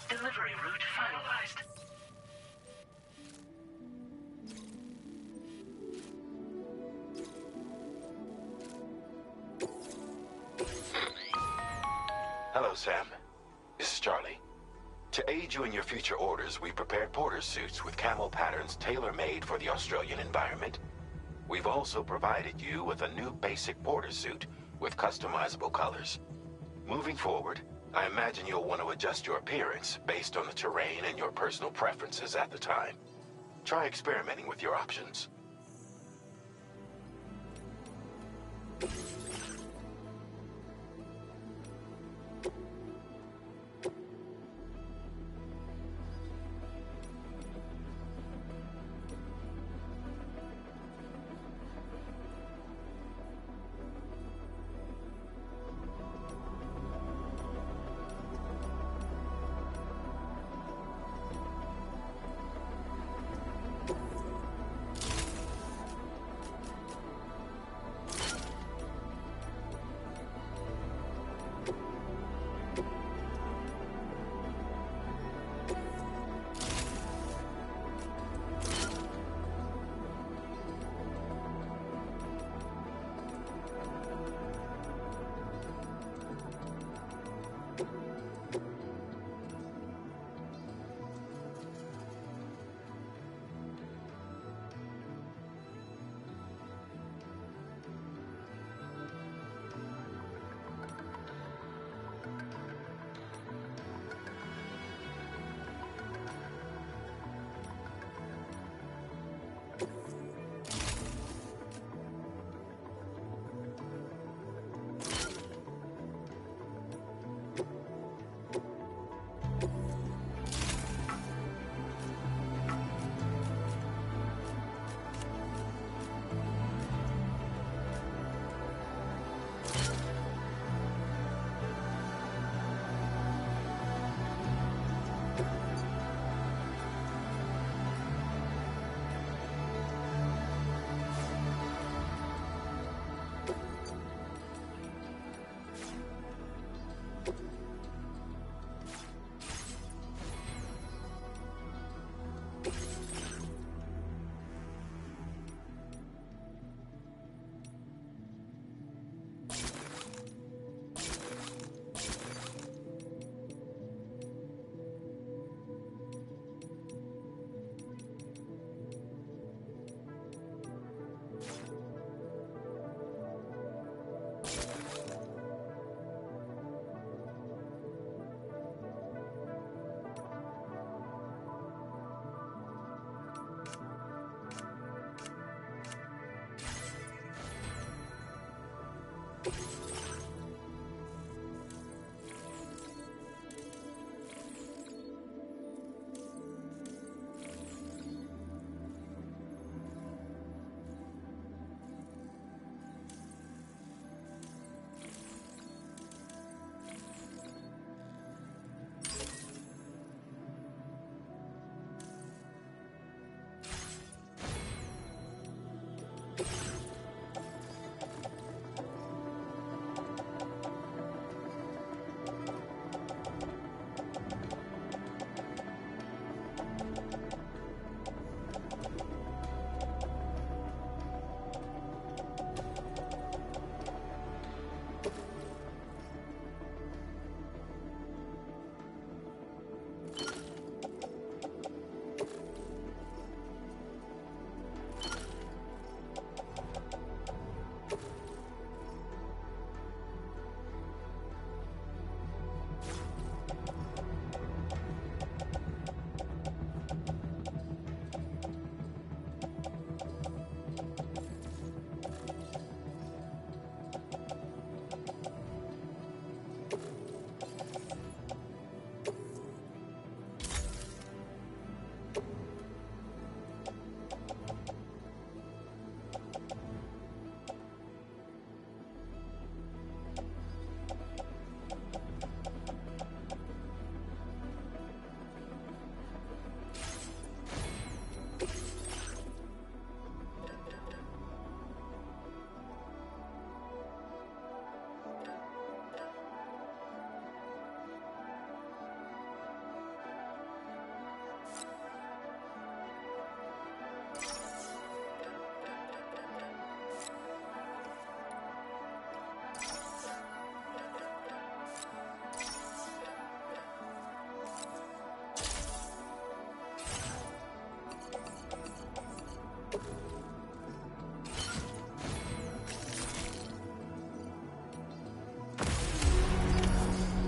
Delivery route finalized. Hello, Sam. This is Charlie. To aid you in your future orders, we prepared porter suits with camo patterns tailor-made for the Australian environment. We've also provided you with a new basic porter suit with customizable colors. Moving forward, I imagine you'll want to adjust your appearance based on the terrain and your personal preferences at the time. Try experimenting with your options.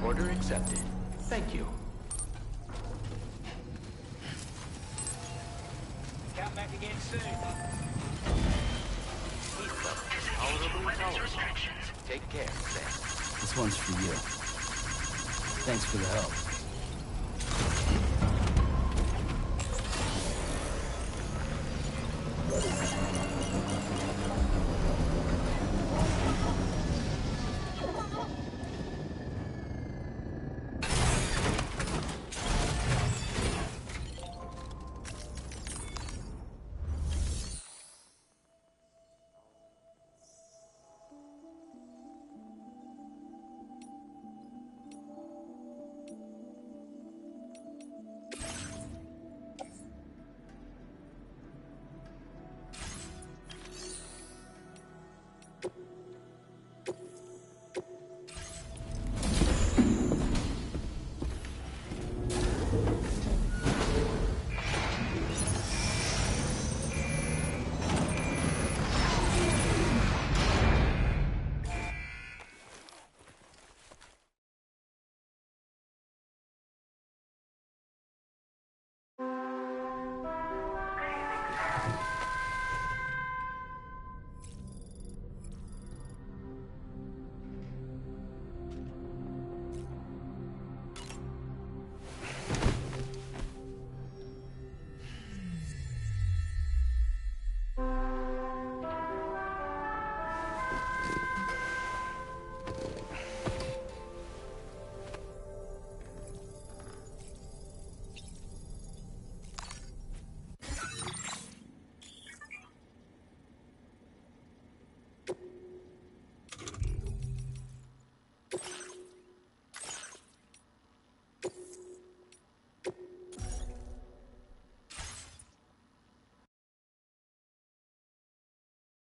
Order accepted. Thank you. Come back again soon. Tolerably tolerable. Take care, Sam. This one's for you. Thanks for the help.